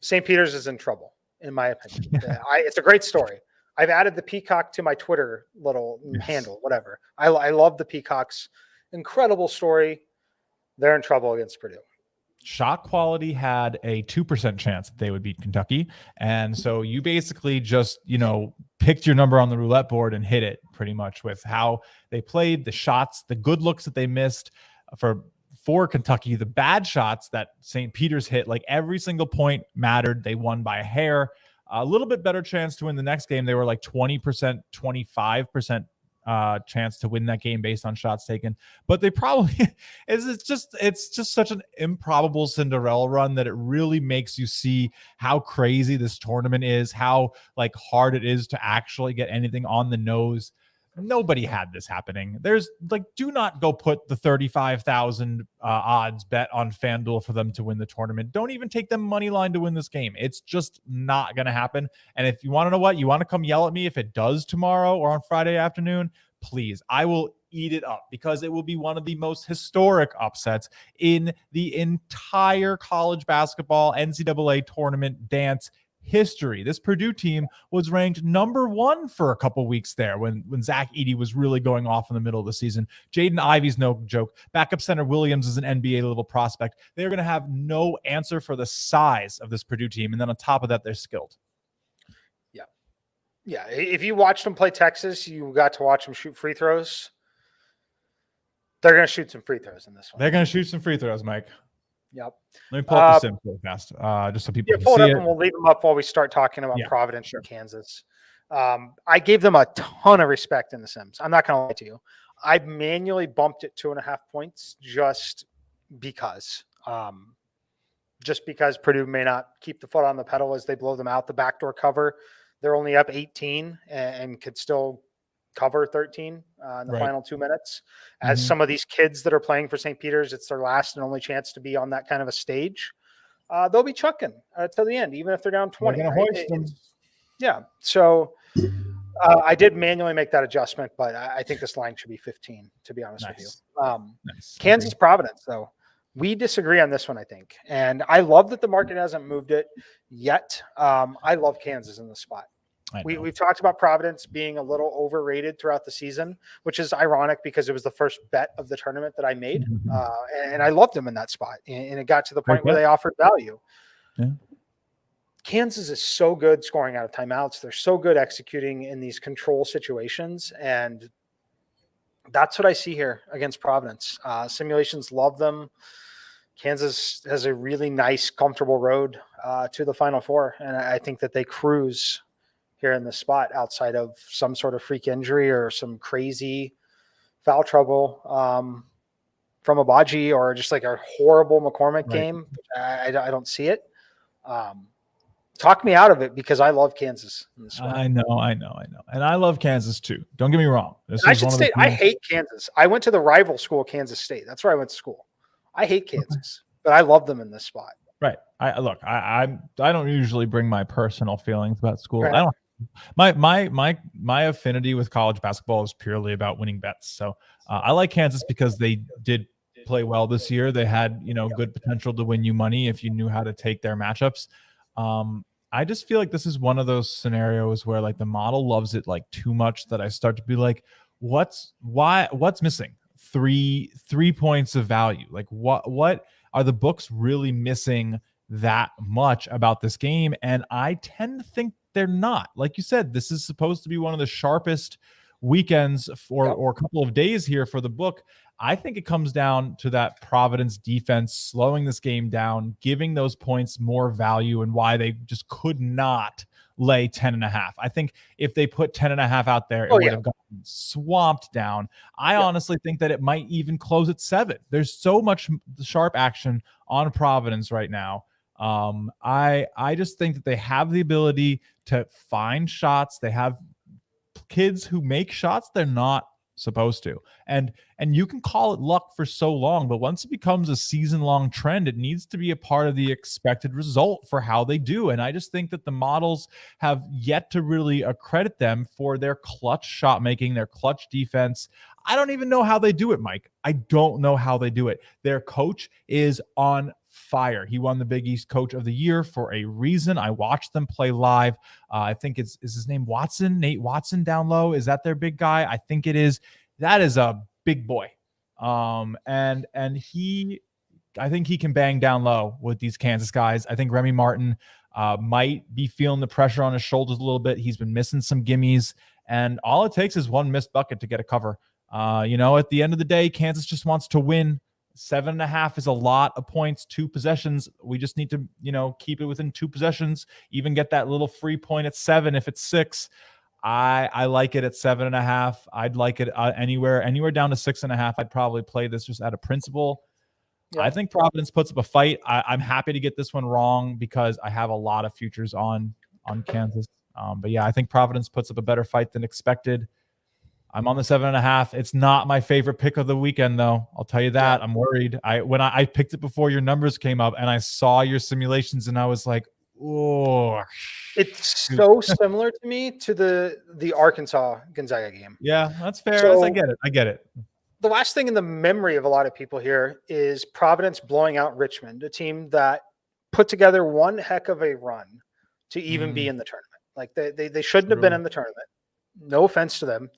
St. Peter's is in trouble, in my opinion. It's a great story. I've added the Peacock to my Twitter little handle, whatever. I love the Peacocks. Incredible story. They're in trouble against Purdue. Shot quality had a 2% chance that they would beat Kentucky. And so you basically just, picked your number on the roulette board and hit it pretty much with how they played, the shots, the good looks that they missed. For for Kentucky. The bad shots that St. Peter's hit, like every single point mattered. They won by a hair. A little bit better chance to win the next game. They were like 20%, 25% chance to win that game based on shots taken. But they probably it's just such an improbable Cinderella run that it really makes you see how crazy this tournament is, how like hard it is to actually get anything on the nose. Nobody had this happening. There's like, do not go put the 35,000 odds bet on FanDuel for them to win the tournament. Don't even take them money line to win this game. It's just not going to happen. And if you want to know what, you want to come yell at me if it does tomorrow or on Friday afternoon, please, I will eat it up because it will be one of the most historic upsets in the entire college basketball NCAA tournament dance history. This Purdue team was ranked number 1 for a couple weeks there when Zach Edey was really going off in the middle of the season. Jaden Ivey's no joke. Backup center Williams is an NBA level prospect. They're going to have no answer for the size of this Purdue team. And then on top of that, they're skilled. Yeah. If you watched them play Texas, you got to watch them shoot free throws. They're going to shoot some free throws in this one. They're going to shoot some free throws, Mike. Yep. Let me pull up the sim really fast, just so people can pull see it up it. And we'll leave them up while we start talking about Providence and Kansas. I gave them a ton of respect in the Sims. I'm not going to lie to you. I manually bumped it 2.5 points just because Purdue may not keep the foot on the pedal as they blow them out. The backdoor cover, they're only up 18 and could still cover 13 in the final 2 minutes. As some of these kids that are playing for St. Peter's, it's their last and only chance to be on that kind of a stage. They'll be chucking till the end, even if they're down 20. Yeah. So I did manually make that adjustment, but I think this line should be 15, to be honest with you. Kansas Providence, though. We disagree on this one, I think. And I love that the market hasn't moved it yet. I love Kansas in this spot. We've talked about Providence being a little overrated throughout the season, which is ironic because it was the first bet of the tournament that I made. And I loved them in that spot. And it got to the point where they offered value. Yeah. Kansas is so good scoring out of timeouts. They're so good executing in these control situations. And that's what I see here against Providence. Simulations love them. Kansas has a really nice, comfortable road to the Final Four. And I think that they cruise here in this spot outside of some sort of freak injury or some crazy foul trouble from Abaji or just like a horrible McCormick game. I don't see it. Talk me out of it because I love Kansas in this spot. I know. And I love Kansas too. Don't get me wrong. I hate Kansas. I went to the rival school, Kansas State. That's where I went to school. I hate Kansas, but I love them in this spot. Right. I don't usually bring my personal feelings about school. Right. I don't. My affinity with college basketball is purely about winning bets. So I like Kansas because they did play well this year. They had, good potential to win you money if you knew how to take their matchups. I just feel like this is one of those scenarios where like the model loves it like too much that I start to be like, what's missing? Three points of value. Like what are the books really missing that much about this game? And I tend to think they're not. Like you said, this is supposed to be one of the sharpest weekends or a couple of days here for the book. I think it comes down to that Providence defense slowing this game down, giving those points more value, and why they just could not lay 10.5. I think if they put 10.5 out there, it would have gotten swamped down. I honestly think that it might even close at 7. There's so much sharp action on Providence right now. I just think that they have the ability to find shots. They have kids who make shots they're not supposed to. And you can call it luck for so long, but once it becomes a season-long trend, it needs to be a part of the expected result for how they do. And I just think that the models have yet to really accredit them for their clutch shot making, their clutch defense. I don't even know how they do it, Mike. I don't know how they do it. Their coach is on fire. He won the Big East Coach of the Year for a reason. I watched them play live. I think is his name Watson, Nate Watson down low. Is that their big guy? I think it is. That is a big boy. And I think he can bang down low with these Kansas guys. I think Remy Martin might be feeling the pressure on his shoulders a little bit. He's been missing some gimmies, and all it takes is one missed bucket to get a cover. At the end of the day, Kansas just wants to win. 7.5 is a lot of points, 2 possessions. We just need to, keep it within 2 possessions, even get that little free point at 7 if it's 6. I like it at 7.5. I'd like it anywhere down to 6.5. I'd probably play this just out of principle. Yep. I think Providence puts up a fight. I'm happy to get this one wrong because I have a lot of futures on Kansas. But yeah, I think Providence puts up a better fight than expected. I'm on the 7.5. It's not my favorite pick of the weekend, though. I'll tell you that. Yeah. I'm worried. When I picked it before your numbers came up and I saw your simulations and I was like, oh, it's so similar to me to the Arkansas Gonzaga game. Yeah, that's fair. So, I get it. The last thing in the memory of a lot of people here is Providence blowing out Richmond, a team that put together one heck of a run to even be in the tournament. Like they shouldn't have been in the tournament. No offense to them.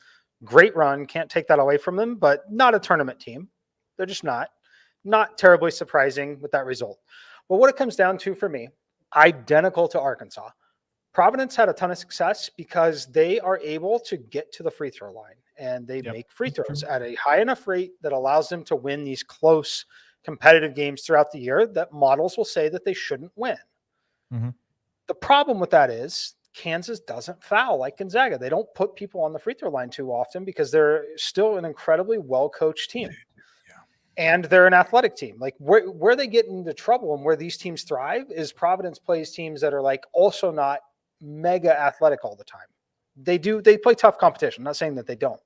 Great run. Can't take that away from them, but not a tournament team. They're just not terribly surprising with that result. But what it comes down to for me, identical to Arkansas. Providence had a ton of success because they are able to get to the free throw line and they make free throws at a high enough rate that allows them to win these close competitive games throughout the year that models will say that they shouldn't win. Mm-hmm. The problem with that is Kansas doesn't foul like Gonzaga. They don't put people on the free throw line too often because they're still an incredibly well-coached team. And they're an athletic team. Like where they get into trouble and where these teams thrive is Providence plays teams that are like also not mega athletic all the time. They play tough competition. I'm not saying that they don't,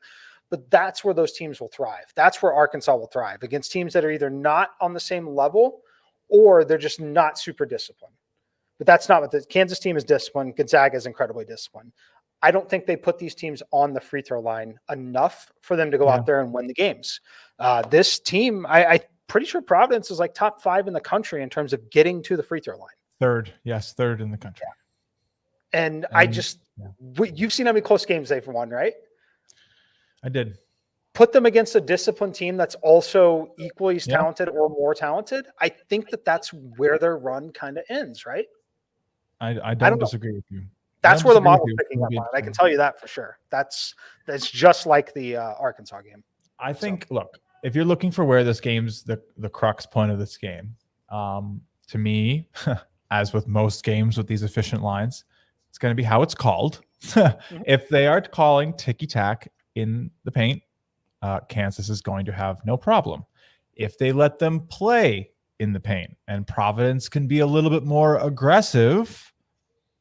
but that's where those teams will thrive. That's where Arkansas will thrive against teams that are either not on the same level or they're just not super disciplined. But that's not what the Kansas team is disciplined. Gonzaga is incredibly disciplined. I don't think they put these teams on the free throw line enough for them to go out there and win the games. This team, I'm pretty sure Providence is like top 5 in the country in terms of getting to the free throw line. Third in the country. And you've seen how many close games they've won, right? I did. Put them against a disciplined team that's also equally as talented or more talented. I think that's where their run kind of ends, right? I don't disagree with you. That's where the model's picking up on it. I can tell you that for sure. That's just like the Arkansas game. I think, look, if you're looking for where this game's the crux point of this game, to me, as with most games with these efficient lines, it's going to be how it's called. If they are calling ticky-tack in the paint, Kansas is going to have no problem. If they let them play in the paint and Providence can be a little bit more aggressive,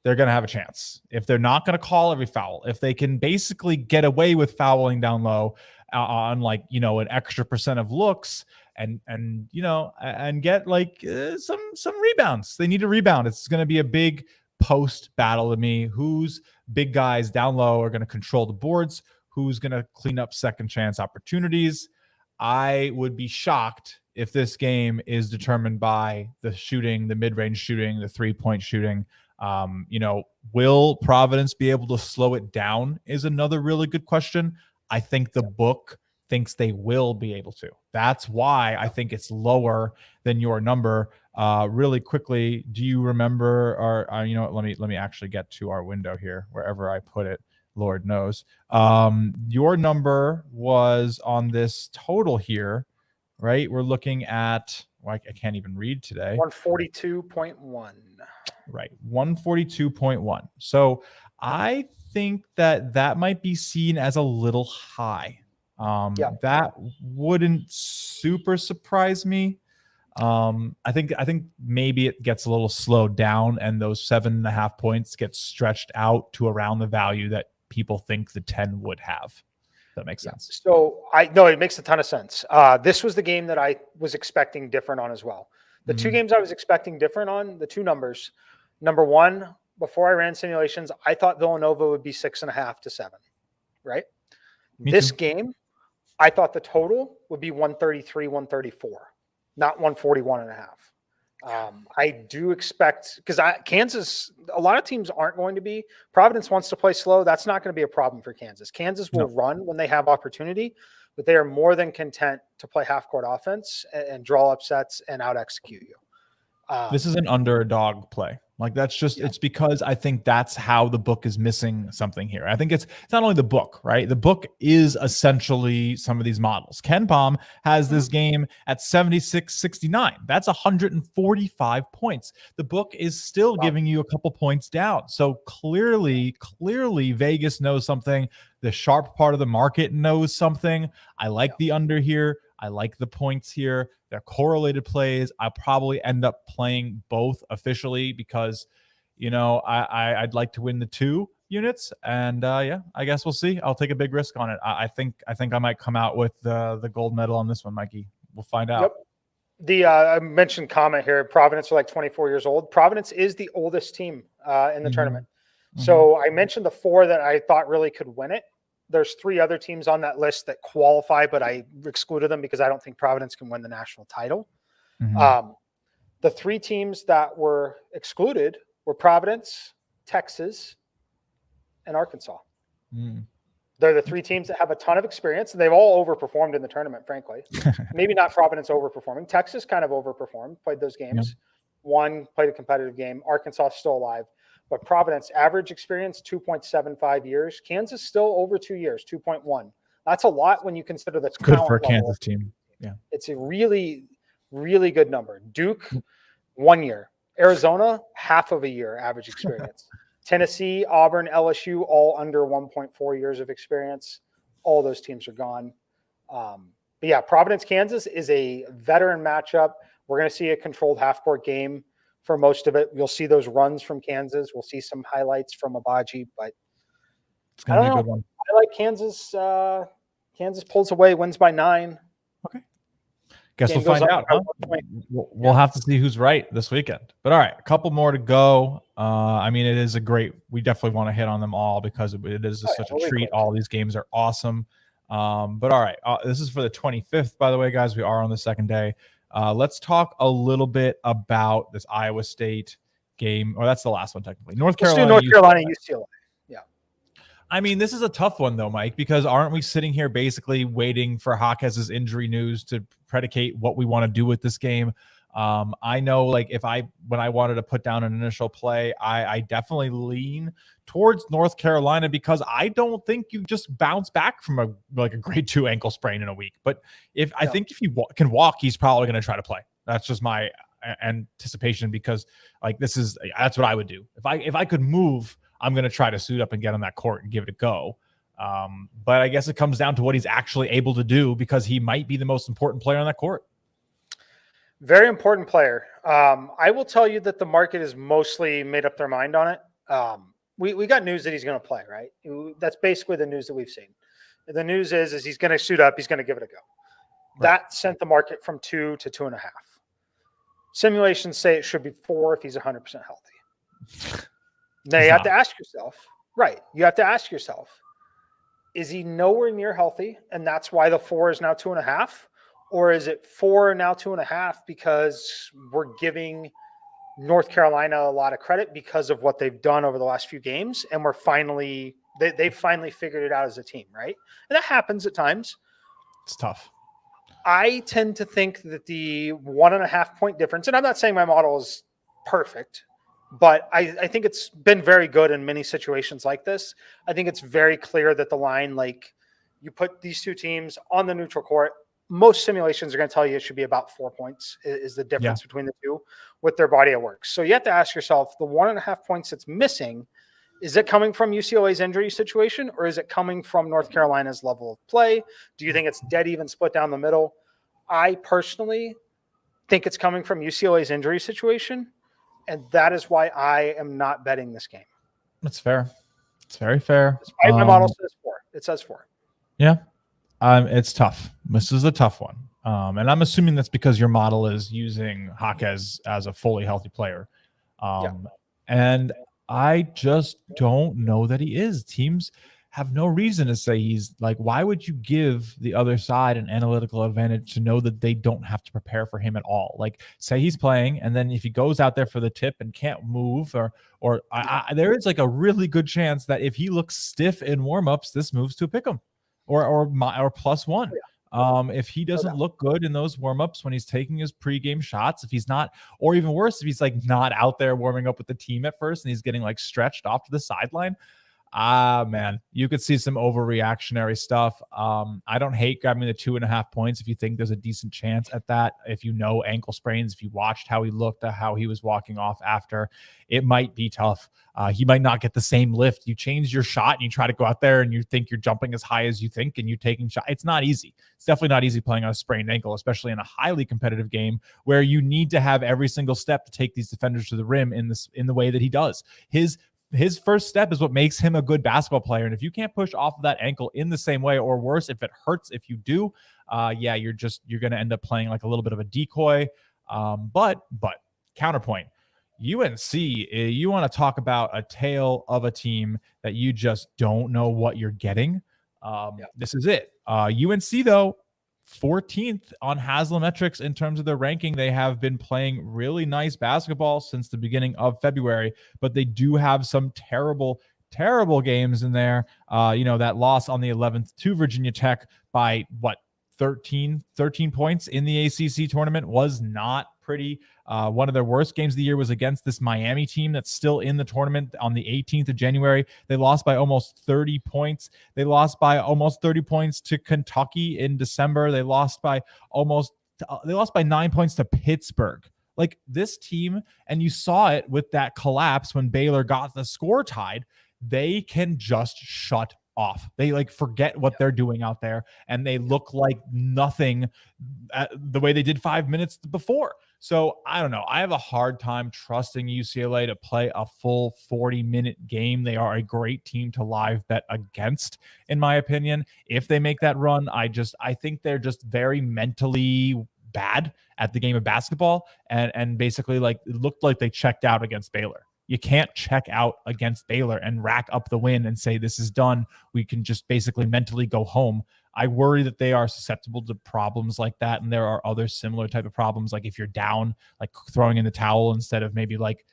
they're going to have a chance. If they're not going to call every foul, if they can basically get away with fouling down low on an extra % of looks and get some rebounds. They need a rebound. It's going to be a big post battle to me. Whose big guys down low are going to control the boards? Who's going to clean up second chance opportunities? I would be shocked if this game is determined by the shooting, the mid-range shooting, the 3-point shooting. Will Providence be able to slow it down is another really good question. I think the book thinks they will be able to. That's why I think it's lower than your number. Really quickly, do you remember, or let me actually get to our window here, wherever I put it. Lord knows. Your number was on this total here, right? We're looking at, I can't even read today. 142.1. Right, 142.1. So I think that might be seen as a little high. That wouldn't super surprise me. I think maybe it gets a little slowed down and those 7.5 points get stretched out to around the value that people think the 10 would have. That makes sense. So it makes a ton of sense. This was the game that I was expecting different on as well. The two games I was expecting different on, the two numbers. Number one, before I ran simulations, I thought Villanova would be 6.5 to 7, right? This game, I thought the total would be 133, 134, not 141.5. I do expect, because Kansas, a lot of teams aren't going to be. Providence wants to play slow. That's not going to be a problem for Kansas. Kansas will run when they have opportunity, but they are more than content to play half-court offense and draw upsets and out-execute you. This is an underdog play. Like that's just, it's because I think that's how the book is missing something here. I think it's not only the book, right? The book is essentially some of these models. Ken Pom has this game at 76-69. That's 145 points. The book is still giving you a couple points down. So clearly Vegas knows something. The sharp part of the market knows something. I like the under here. I like the points here. They're correlated plays. I'll probably end up playing both officially because, I'd like to win the 2 units. And I guess we'll see. I'll take a big risk on it. I think I might come out with the gold medal on this one, Mikey. We'll find out. Yep. I mentioned comment here. Providence are like 24 years old. Providence is the oldest team in the tournament. So I mentioned the 4 that I thought really could win it. There's 3 other teams on that list that qualify, but I excluded them because I don't think Providence can win the national title. The 3 teams that were excluded were Providence, Texas, and Arkansas. They're the 3 teams that have a ton of experience, and they've all overperformed in the tournament, frankly. Maybe not Providence overperforming. Texas kind of overperformed, played those games. One played a competitive game. Arkansas still alive. But Providence, average experience, 2.75 years. Kansas still over 2 years, 2.1. That's a lot when you consider that's good for a Kansas team. Yeah. It's a really, really good number. Duke, 1 year. Arizona, half of a year average experience. Tennessee, Auburn, LSU, all under 1.4 years of experience. All those teams are gone. But yeah, Providence, Kansas is a veteran matchup. We're going to see a controlled half-court game for most of it. You'll see those runs from Kansas. We'll see some highlights from Abaji, but it's going to be a good one. I like Kansas. Kansas pulls away, wins by 9. Okay. Guess we'll find out. Huh? We'll have to see who's right this weekend. But all right, a couple more to go. It is we definitely want to hit on them all because it is such a treat. All these games are awesome. But all right, this is for the 25th, by the way, guys. We are on the second day. Let's talk a little bit about this Iowa State game. Or that's the last one, technically. North Carolina, UCLA. Yeah. I mean, this is a tough one, though, Mike, because aren't we sitting here basically waiting for Jaquez's injury news to predicate what we want to do with this game? I know, like, when I wanted to put down an initial play, I definitely lean towards North Carolina because I don't think you just bounce back from a grade 2 ankle sprain in a week. But I think if he can walk, he's probably going to try to play. That's just my anticipation because that's what I would do. If I could move, I'm going to try to suit up and get on that court and give it a go. But I guess it comes down to what he's actually able to do because he might be the most important player on that court. Very important player. I will tell you that the market has mostly made up their mind on it. We got news that he's going to play, right? That's basically the news that we've seen. The news is he's going to suit up. He's going to give it a go. Right. That sent the market from 2 to 2.5. Simulations say it should be 4 if he's 100% healthy. Now you have to ask yourself, right? You have to ask yourself, is he nowhere near healthy? And that's why the 4 is now 2.5? Or is it 4 now 2.5 because we're giving North Carolina a lot of credit because of what they've done over the last few games, and they've finally figured it out as a team, right? And that happens at times. It's tough. I tend to think that the 1.5 point difference, and I'm not saying my model is perfect, but I think it's been very good in many situations like this. I think it's very clear that the line, like you put these 2 teams on the neutral court, most simulations are going to tell you it should be about 4 points is the difference between the 2 with their body of work. So you have to ask yourself, the 1.5 points that's missing, is it coming from UCLA's injury situation or is it coming from North Carolina's level of play? Do you think it's dead even split down the middle? I personally think it's coming from UCLA's injury situation, and that is why I am not betting this game. That's fair. It's very fair. Despite my model says 4. It says 4. Yeah. It's tough. This is a tough one. And I'm assuming that's because your model is using Jaquez as a fully healthy player. And I just don't know that he is. Teams have no reason to say he's like, why would you give the other side an analytical advantage to know that they don't have to prepare for him at all? Like, say he's playing, and then if he goes out there for the tip and can't move, or there is like a really good chance that if he looks stiff in warmups, this moves to a pick 'em or +1. If he doesn't look good in those warmups when he's taking his pregame shots, if he's not, or even worse, if he's like not out there warming up with the team at first and he's getting like stretched off to the sideline, man, you could see some overreactionary stuff. I don't hate grabbing the 2.5 points if you think there's a decent chance at that. If you know ankle sprains, if you watched how he looked, how he was walking off after, it might be tough. He might not get the same lift. You change your shot and you try to go out there and you think you're jumping as high as you think and you're taking shot. It's not easy. It's definitely not easy playing on a sprained ankle, especially in a highly competitive game where you need to have every single step to take these defenders to the rim in the way that he does. His first step is what makes him a good basketball player. And if you can't push off of that ankle in the same way, or worse, if it hurts, if you do, you're going to end up playing like a little bit of a decoy. But counterpoint, UNC, you want to talk about a tale of a team that you just don't know what you're getting. This is it. UNC, though, 14th on Haslametrics in terms of their ranking. They have been playing really nice basketball since the beginning of February, but they do have some terrible games in there. That loss on the 11th to Virginia Tech by 13 points in the ACC tournament was not pretty. One of their worst games of the year was against this Miami team that's still in the tournament on the 18th of January. They lost by almost 30 points. They lost by almost 30 points to Kentucky in December. They lost by 9 points to Pittsburgh. Like this team, and you saw it with that collapse when Baylor got the score tied, they can just shut off. They like forget what they're doing out there and they look like nothing the way they did 5 minutes before. So I don't know. I have a hard time trusting UCLA to play a full 40-minute game. They are a great team to live bet against, in my opinion. If they make that run, I think they're just very mentally bad at the game of basketball. And basically like it looked like they checked out against Baylor. You can't check out against Baylor and rack up the win and say this is done. We can just basically mentally go home. I worry that they are susceptible to problems like that. And there are other similar type of problems. Like if you're down, like throwing in the towel instead of maybe like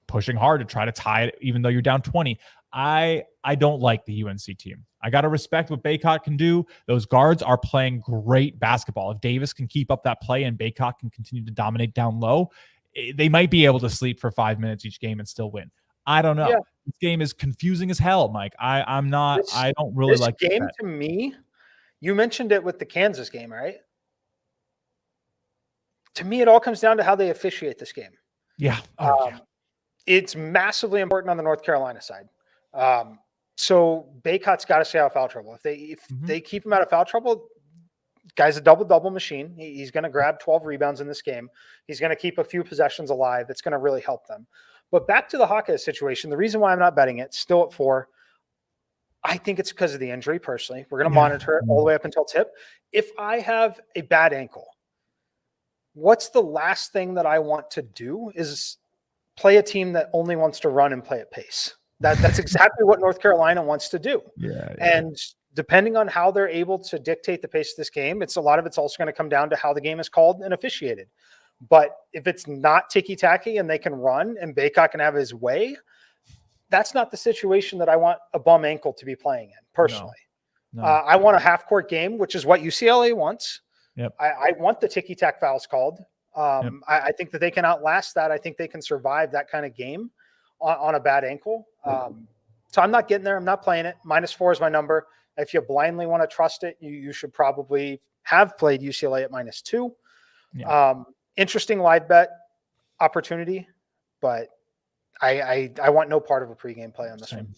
pushing hard to try to tie it, even though you're down 20. I don't like the UNC team. I got to respect what Bacot can do. Those guards are playing great basketball. If Davis can keep up that play and Bacot can continue to dominate down low, they might be able to sleep for 5 minutes each game and still win. I don't know. Yeah. This game is confusing as hell, Mike. I don't really like this game. To me, you mentioned it with the Kansas game, right? To me, it all comes down to how they officiate this game. Yeah. It's massively important on the North Carolina side. So Bacot's got to stay out of foul trouble. If they keep him out of foul trouble, guy's a double machine. He's going to grab 12 rebounds in this game. He's going to keep a few possessions alive. It's going to really help them. But back to the Hawkeye situation, the reason why I'm not betting it, still at 4, I think it's because of the injury personally. We're going to monitor it all the way up until tip. If I have a bad ankle, what's the last thing that I want to do is play a team that only wants to run and play at pace. That's exactly what North Carolina wants to do. Yeah. And depending on how they're able to dictate the pace of this game, it's also going to come down to how the game is called and officiated. But if it's not ticky-tacky and they can run and Bacot can have his way, that's not the situation that I want a bum ankle to be playing in, personally. No. I want a half-court game, which is what UCLA wants. Yep. I want the ticky-tack fouls called. I think that they can outlast that. I think they can survive that kind of game on a bad ankle. So I'm not getting there. I'm not playing it. -4 is my number. If you blindly want to trust it, you should probably have played UCLA at -2. Yeah. Interesting live bet opportunity, but I want no part of a pregame play on this one.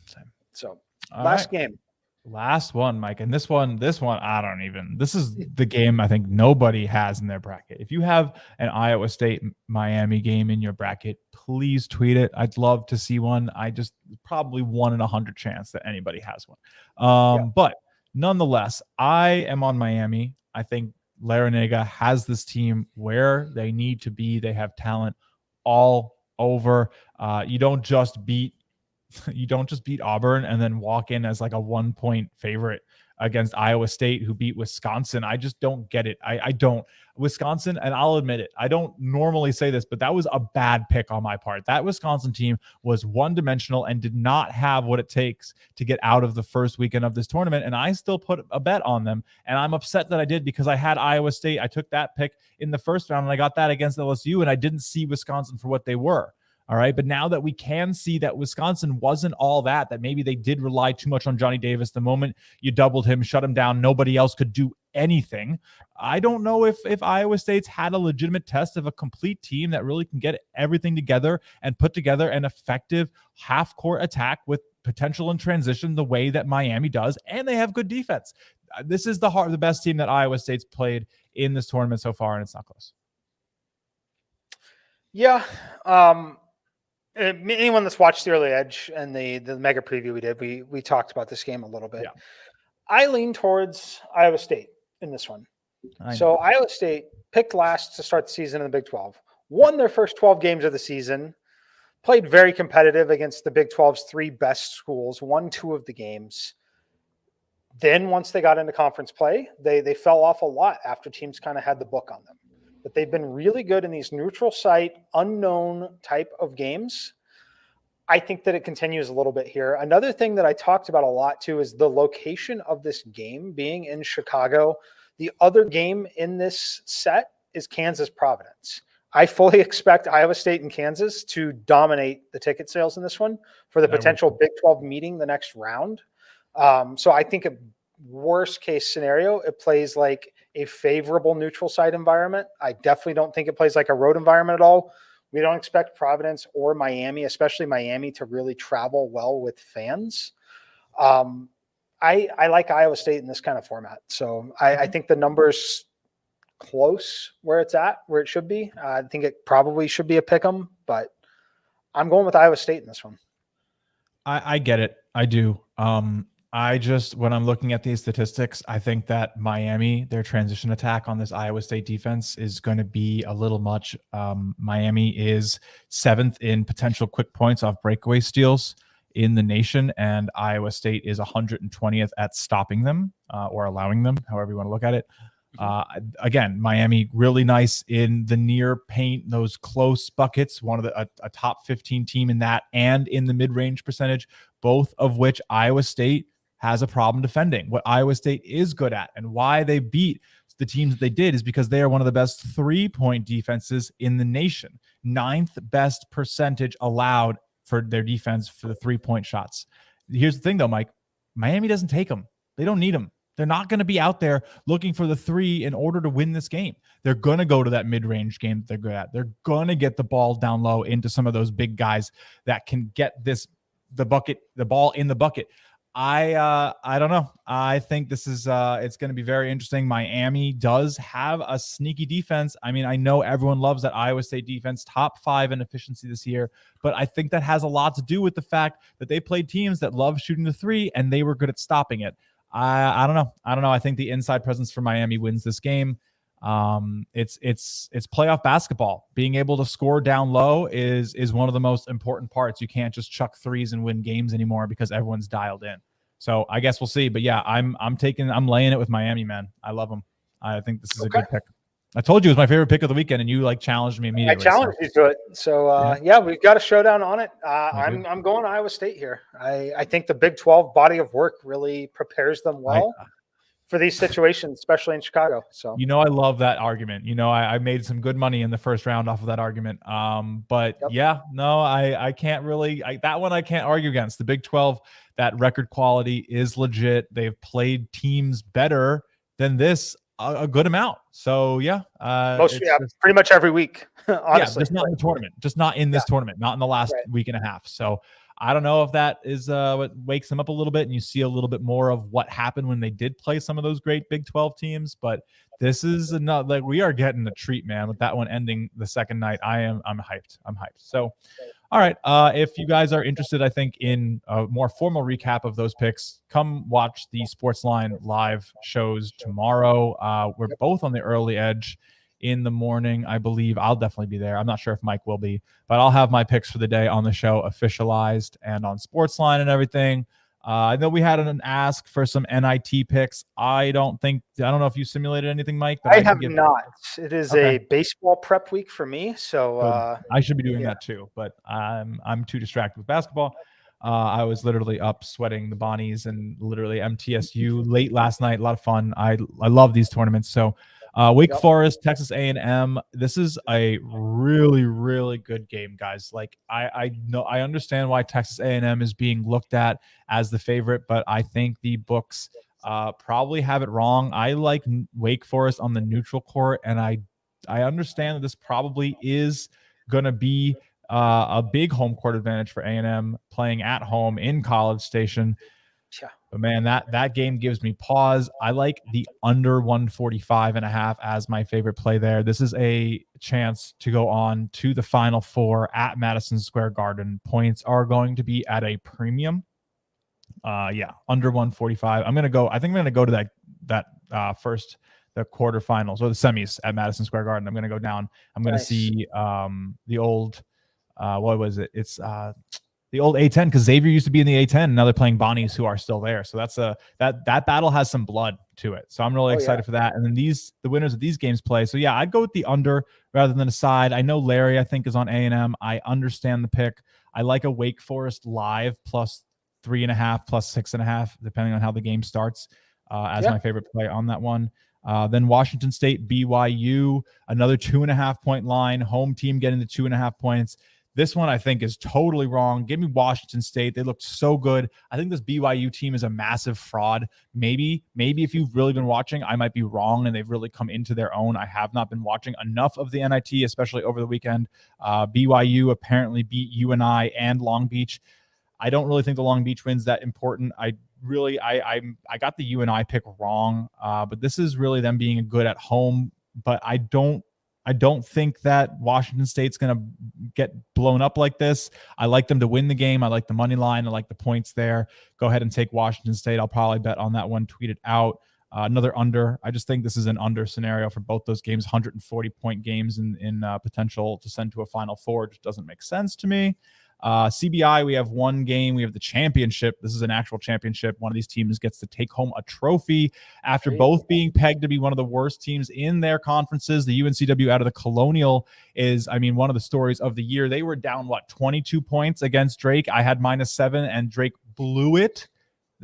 Same. So last game. Last one, Mike. And this one, this is the game I think nobody has in their bracket. If you have an Iowa State Miami game in your bracket, please tweet it. I'd love to see one. I just probably 1 in 100 chance that anybody has one. But nonetheless, I am on Miami. I think Larinaga has this team where they need to be. They have talent all over. You don't just beat Auburn and then walk in as like a 1-point favorite against Iowa State, who beat Wisconsin. I just don't get it. I don't. Wisconsin, and I'll admit it, I don't normally say this, but that was a bad pick on my part. That Wisconsin team was one-dimensional and did not have what it takes to get out of the first weekend of this tournament, and I still put a bet on them, and I'm upset that I did because I had Iowa State. I took that pick in the first round, and I got that against LSU, and I didn't see Wisconsin for what they were. All right. But now that we can see that Wisconsin wasn't all that maybe they did rely too much on Johnny Davis. The moment you doubled him, shut him down, nobody else could do anything. I don't know if Iowa State's had a legitimate test of a complete team that really can get everything together and put together an effective half-court attack with potential in transition the way that Miami does, and they have good defense. This is the best team that Iowa State's played in this tournament so far, and it's not close. Yeah. Anyone that's watched the early edge and the mega preview we did, we talked about this game a little bit. Yeah. I lean towards Iowa State in this one. So Iowa State picked last to start the season in the Big 12, won their first 12 games of the season, played very competitive against the Big 12's three best schools, won 2 of the games. Then once they got into conference play, they fell off a lot after teams kind of had the book on them. But they've been really good in these neutral site, unknown type of games. I think that it continues a little bit here. Another thing that I talked about a lot too is the location of this game being in Chicago. The other game in this set is Kansas-Providence. I fully expect Iowa State and Kansas to dominate the ticket sales in this one for the potential Big 12 meeting the next round. So I think a worst case scenario, it plays like a favorable neutral site environment. I definitely don't think it plays like a road environment at all. We don't expect Providence or Miami, especially Miami, to really travel well with fans. I like Iowa State in this kind of format. So I think the number's close where it's at, where it should be. I think it probably should be a pick 'em, but I'm going with Iowa State in this one. I get it. I do. When I'm looking at these statistics, I think that Miami, their transition attack on this Iowa State defense is going to be a little much. Miami is 7th in potential quick points off breakaway steals in the nation, and Iowa State is 120th at stopping them or allowing them, however you want to look at it. Again, Miami really nice in the near paint, those close buckets, one of a top 15 team in that and in the mid-range percentage, both of which Iowa State has a problem defending. What Iowa State is good at and why they beat the teams that they did is because they are one of the best 3-point defenses in the nation. 9th best percentage allowed for their defense for the 3-point shots. Here's the thing though, Mike, Miami doesn't take them. They don't need them. They're not going to be out there looking for the 3 in order to win this game. They're going to go to that mid-range game that they're good at. They're going to get the ball down low into some of those big guys that can get the ball in the bucket. I don't know. I think this is it's going to be very interesting. Miami does have a sneaky defense. I mean, I know everyone loves that Iowa State defense, top 5 in efficiency this year, but I think that has a lot to do with the fact that they played teams that love shooting the 3 and they were good at stopping it. I don't know. I think the inside presence for Miami wins this game. It's playoff basketball. Being able to score down low is one of the most important parts. You can't just chuck 3s and win games anymore because everyone's dialed in. So I guess we'll see. But yeah, I'm laying it with Miami, man. I love them. I think this is a good pick. I told you it was my favorite pick of the weekend, and you challenged me immediately. I challenged you to it. So yeah, we've got a showdown on it. I'm going Iowa State here. I think the Big 12 body of work really prepares them well for these situations, especially in Chicago. So I love that argument. I made some good money in the first round off of that argument. But I can't really that one I can't argue against. The Big 12, that record quality is legit. They've played teams better than this a good amount. So pretty much every week. Honestly, just not in the tournament, just not in this tournament, not in the last week and a half. So I don't know if that is what wakes them up a little bit and you see a little bit more of what happened when they did play some of those great Big 12 teams. But this is not we are getting a treat, man, with that one ending the second night. I'm hyped. So, all right. If you guys are interested, I think, in a more formal recap of those picks, come watch the Sportsline live shows tomorrow. We're both on the early edge in the morning. I believe I'll definitely be there. I'm not sure if Mike will be, but I'll have my picks for the day on the show officialized and on Sportsline and everything. I know we had an ask for some NIT picks. I don't know if you simulated anything, Mike, but I have not. It is a baseball prep week for me, so I should be doing that too, but I'm too distracted with basketball. I was literally up sweating the Bonnies and literally MTSU late last night. A lot of fun. I love these tournaments. So Wake Forest, Texas A&M. This is a really, really good game, guys. Like I understand why Texas A&M is being looked at as the favorite, but I think the books probably have it wrong. I like Wake Forest on the neutral court, and I understand that this probably is going to be a big home court advantage for A&M playing at home in College Station. Yeah. But man, that game gives me pause. I like the under 145.5 as my favorite play there. This is a chance to go on to the Final Four at Madison Square Garden. Points are going to be at a premium. Under 145. I think I'm going to go to that first, the quarterfinals or the semis at Madison Square Garden. I'm going to go down. I'm going to see the old what was it? It's the old A10, because Xavier used to be in the A10, and now they're playing Bonnies, who are still there. So that's that battle has some blood to it. So I'm really excited for that. And then the winners of these games play. So yeah, I'd go with the under rather than a side. I know Larry, I think, is on A&M. I understand the pick. I like a Wake Forest live plus 3.5, plus 6.5, depending on how the game starts, as my favorite play on that one. Then Washington State, BYU, another 2.5 point line, home team getting the 2.5 points. This one I think is totally wrong. Give me Washington State. They looked so good. I think this BYU team is a massive fraud. Maybe if you've really been watching, I might be wrong and they've really come into their own. I have not been watching enough of the NIT, especially over the weekend. BYU apparently beat UNI and Long Beach. I don't really think the Long Beach win's that important. I got the UNI pick wrong, but this is really them being good at home. But I don't think that Washington State's going to get blown up like this. I like them to win the game. I like the money line. I like the points there. Go ahead and take Washington State. I'll probably bet on that one. Tweet it out. Another under. I just think this is an under scenario for both those games. 140-point games in potential to send to a Final Four just doesn't make sense to me. CBI, we have one game. We have the championship. This is an actual championship. One of these teams gets to take home a trophy after both being pegged to be one of the worst teams in their conferences. The UNCW out of the Colonial is, one of the stories of the year. They were down, 22 points against Drake. I had -7, and Drake blew it.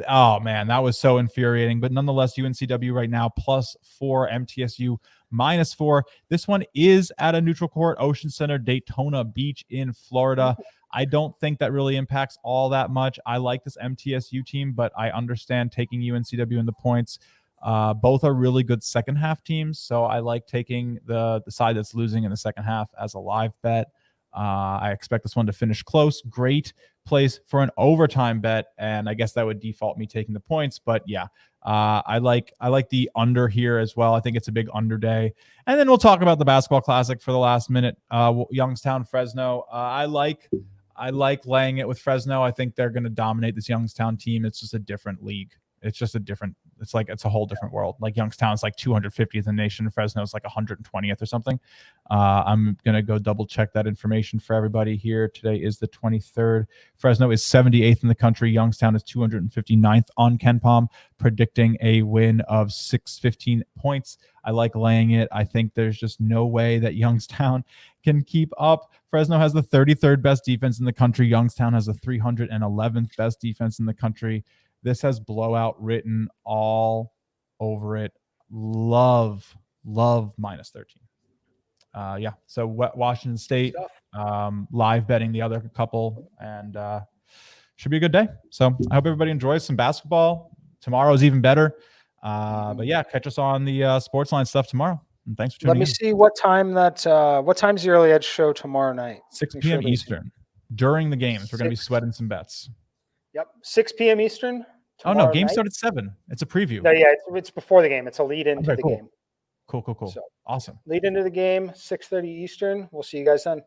Oh, man, that was so infuriating. But nonetheless, UNCW right now +4, MTSU -4. This one is at a neutral court, Ocean Center, Daytona Beach in Florida. I don't think that really impacts all that much. I like this MTSU team, but I understand taking UNCW in the points. Both are really good second half teams, so I like taking the side that's losing in the second half as a live bet. I expect this one to finish close. Great place for an overtime bet, and I guess that would default me taking the points. But yeah, I like the under here as well. I think it's a big under day. And then we'll talk about the basketball classic for the last minute. Youngstown, Fresno. I like laying it with Fresno. I think they're going to dominate this Youngstown team. It's just a different league. It's a whole different world. Like Youngstown's like 250th in the nation. Fresno's like 120th or something. I'm going to go double check that information for everybody here. Today is the 23rd. Fresno is 78th in the country. Youngstown is 259th on KenPom, predicting a win of 615 points. I like laying it. I think there's just no way that Youngstown can keep up. Fresno has the 33rd best defense in the country. Youngstown has the 311th best defense in the country. This has blowout written all over it. Love -13. So Washington State, live betting the other couple, and should be a good day. So I hope everybody enjoys some basketball. Tomorrow's even better. But yeah, catch us on the Sportsline stuff tomorrow. And thanks for tuning in. Let me see what time's the early edge show tomorrow night. 6 p.m. Eastern. During the games, we're going to be sweating some bets. Yep, 6 p.m. Eastern. Oh no, game start at 7. It's a preview. Yeah, it's before the game. It's a lead into the game. Cool. So, awesome. Lead into the game, 6:30 Eastern. We'll see you guys then.